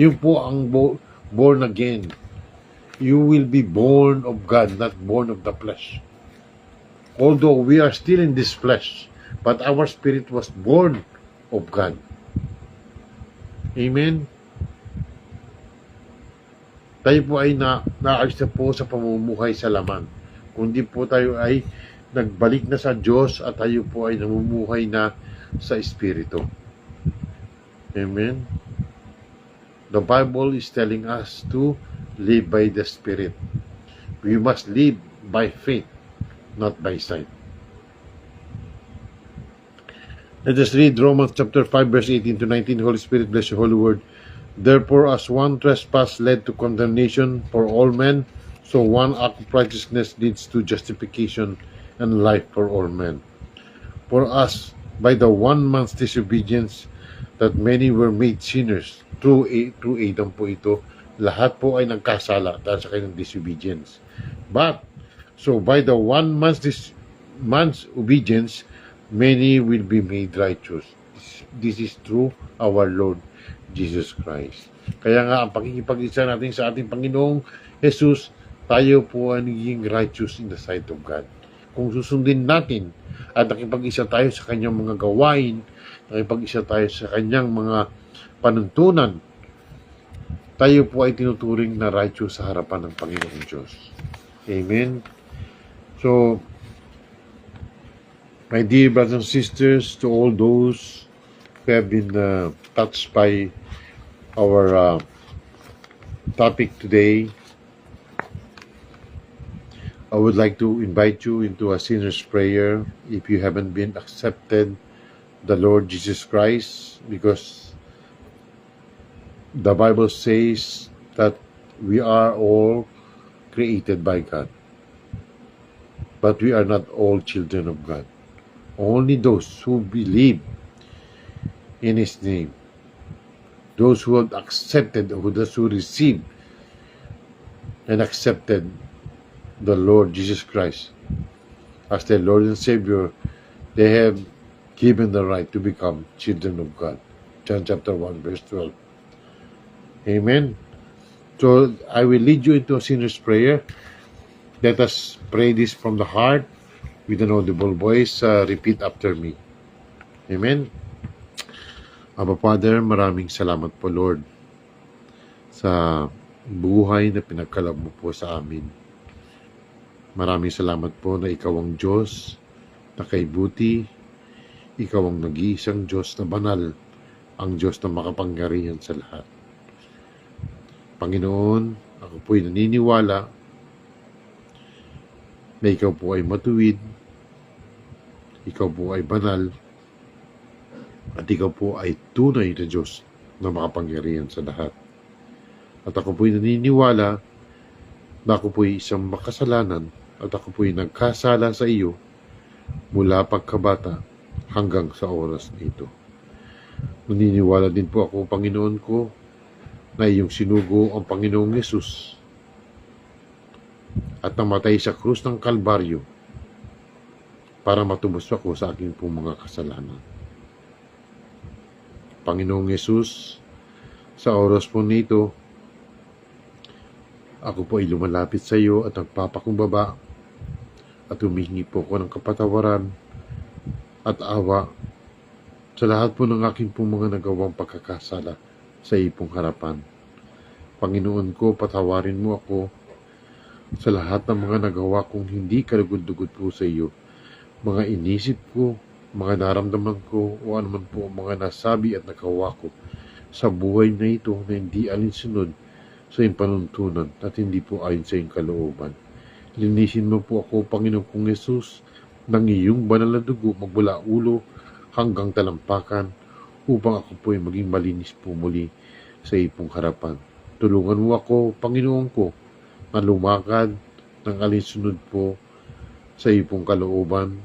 Yun po ang born again. You will be born of God, not born of the flesh. Although we are still in this flesh, but our spirit was born of God. Amen? Tayo po ay naayos na po sa pamumuhay sa laman. Kundi po tayo ay nagbalik na sa Diyos at tayo po ay namumuhay na sa Espiritu. Amen? The Bible is telling us to live by the Spirit. We must live by faith, not by sight. Let us read Romans chapter 5 verse 18 to 19. Holy Spirit, bless your holy word. Therefore, as one trespass led to condemnation for all men, so one act of righteousness leads to justification and life for all men. For us, by the one man's disobedience, that many were made sinners. Through Adam po ito, lahat po ay nagkasala dahil sa kanyang disobedience. But, so by the one man's obedience, many will be made righteous. This is through our Lord Jesus Christ. Kaya nga, ang pakikipag-isa natin sa ating Panginoong Jesus, tayo po ay naging righteous in the sight of God. Kung susundin natin at nakipag-isa tayo sa kanyang mga gawain, nakipag-isa tayo sa kanyang mga panuntunan, tayo po ay tinuturing na righteous sa harapan ng Panginoong Diyos. Amen? So, my dear brothers and sisters, to all those who have been touched by our topic today, I would like to invite you into a sinner's prayer if you haven't been accepted the Lord Jesus Christ, because the Bible says that we are all created by God, but we are not all children of God. Only those who believe in His name, those who have accepted, or those who received and accepted the Lord Jesus Christ as their Lord and Savior, they have given the right to become children of God. John chapter 1 verse 12. Amen. So I will lead you into a sinner's prayer. Let us pray this from the heart with an audible voice. Repeat after me. Amen. Aba Father, maraming salamat po Lord sa buhay na pinagkaloob mo po sa amin. Maraming salamat po na Ikaw ang Diyos na kaibuti, Ikaw ang nag-iisang Diyos na banal, ang Diyos na makapangyarihan sa lahat. Panginoon, ako po'y naniniwala na Ikaw po ay matuwid, Ikaw po ay banal, at Ikaw po ay tunay na Diyos na makapangyarihan sa lahat. At ako po'y naniniwala na ako po'y isang makasalanan at ako po'y nagkasala sa iyo mula pagkabata hanggang sa oras nito. Naniniwala din po ako, Panginoon ko, na iyong sinugo ang Panginoong Yesus at namatay sa krus ng Kalbaryo para matubos ako sa aking pong mga kasalanan. Panginoong Yesus, sa oras po nito, ako po ay lumalapit sa iyo at nagpapakumbaba at humihingi po ko ng kapatawaran at awa sa lahat po ng aking pong mga nagawang pagkakasala sa iyong harapan. Panginoon ko, patawarin mo ako sa lahat ng mga nagawa kong hindi kalugod-dugod po sa iyo. Mga inisip ko, mga naramdaman ko, o anuman po mga nasabi at nagawa ko sa buhay na ito na hindi alinsunod sa iyong panuntunan at hindi po ayon sa iyong kalooban. Linisin mo po ako, Panginoon kong Yesus, ng iyong banal na dugo magmula ulo hanggang talampakan upang ako po ay maging malinis po muli sa iyong harapan. Tulungan mo ako, Panginoon ko, na lumakad ng alinsunod po sa iyong kalooban.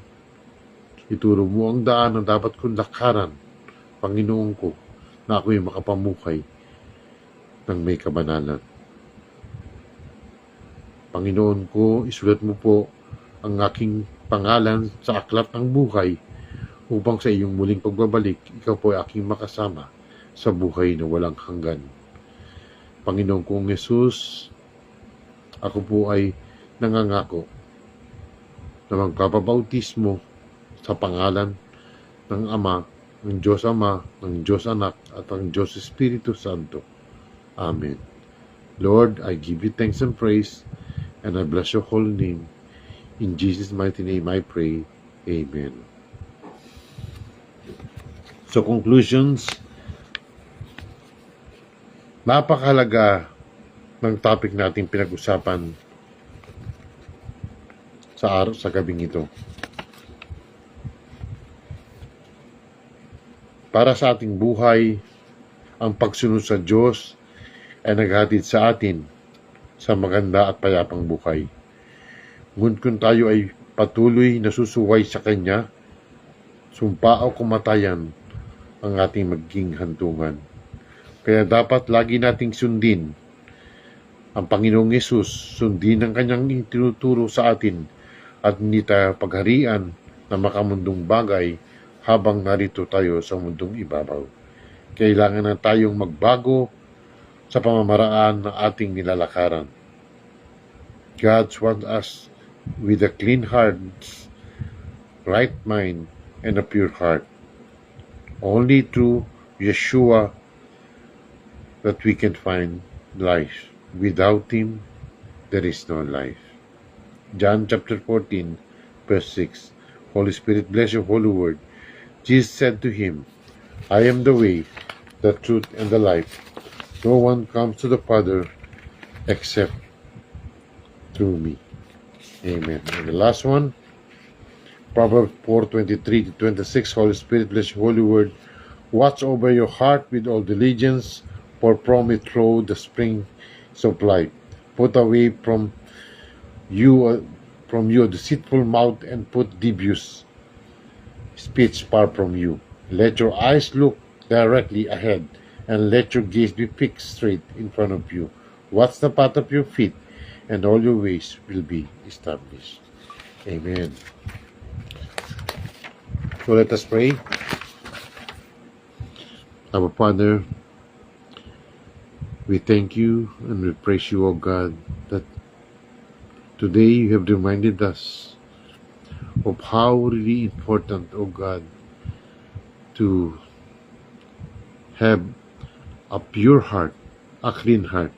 Ituro mo ang daan na dapat kong lakaran, Panginoon ko, na ako ay makapamukay ng may kabanalan. Panginoon ko, isulat mo po ang aking pangalan sa aklat ng buhay upang sa iyong muling pagbabalik, ikaw po ay aking makasama sa buhay na walang hanggan. Panginoon kong Yesus, ako po ay nangangako na magpapabautismo sa pangalan ng Ama, ng Diyos Ama, ng Diyos Anak, at ng Diyos Espiritu Santo. Amen. Lord, I give you thanks and praise, and I bless your holy name. In Jesus' mighty name I pray. Amen. So, conclusions. Napakahalaga ng topic natin pinag-usapan sa gabing ito. Para sa ating buhay, ang pagsunod sa Diyos ay naghatid sa atin sa maganda at payapang buhay. Ngunit kung tayo ay patuloy na susuway sa Kanya, sumpa o kumatayan ang ating magiging hantungan. Kaya dapat lagi nating sundin ang Panginoong Yesus, sundin ang Kanyang itinuturo sa atin at hindi tayo pagharian na makamundong bagay habang narito tayo sa mundong ibabaw. Kailangan na tayong magbago sa pamamaraan ng ating nilalakaran. God wants us with a clean heart, right mind, and a pure heart. Only through Yeshua that we can find life. Without Him, there is no life. John chapter 14, verse 6. Holy Spirit, bless your holy word. Jesus said to him, I am the way, the truth, and the life. No one comes to the Father except through me. Amen. And the last one, Proverbs 4:23 to 26. Holy Spirit, bless your holy word. Watch over your heart with all diligence, for from it flow the springs of life. Put away from you a deceitful mouth, and put devious speech far from you. Let your eyes look directly ahead, and let your gaze be fixed straight in front of you. Watch the path of your feet, and all your ways will be established. Amen. So let us pray. Our Father, we thank you and we praise you, O God, that today you have reminded us of how really important, O God, to have a pure heart, a clean heart,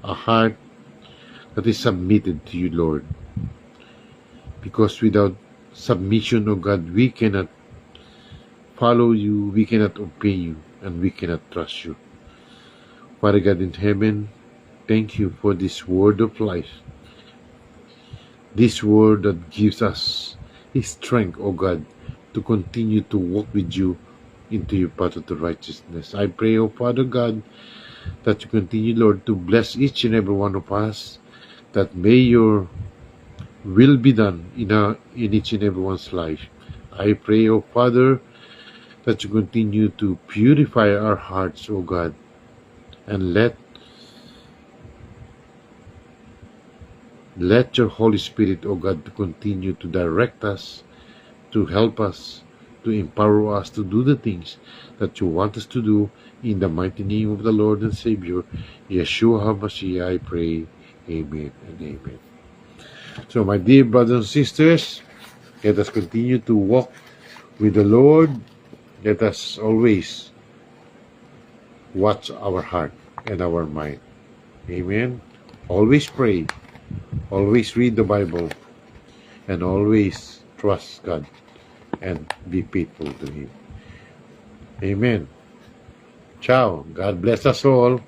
a heart that is submitted to you, Lord. Because without submission, O God, we cannot follow you, we cannot obey you, and we cannot trust you. Father God in heaven, thank you for this word of life, this word that gives us strength, O God, to continue to walk with you into your path of the righteousness. I pray, O Father God, that you continue, Lord, to bless each and every one of us, that may your will be done in each and everyone's life. I pray, O Father, that you continue to purify our hearts, O God, and let your Holy Spirit, O God, to continue to direct us, to help us, to empower us to do the things that you want us to do. In the mighty name of the Lord and Savior, Yeshua HaMashiach, I pray. Amen and amen. So my dear brothers and sisters, let us continue to walk with the Lord. Let us always watch our heart and our mind. Amen. Always pray. Always read the Bible. And always trust God and be faithful to Him. Amen. Ciao. God bless us all.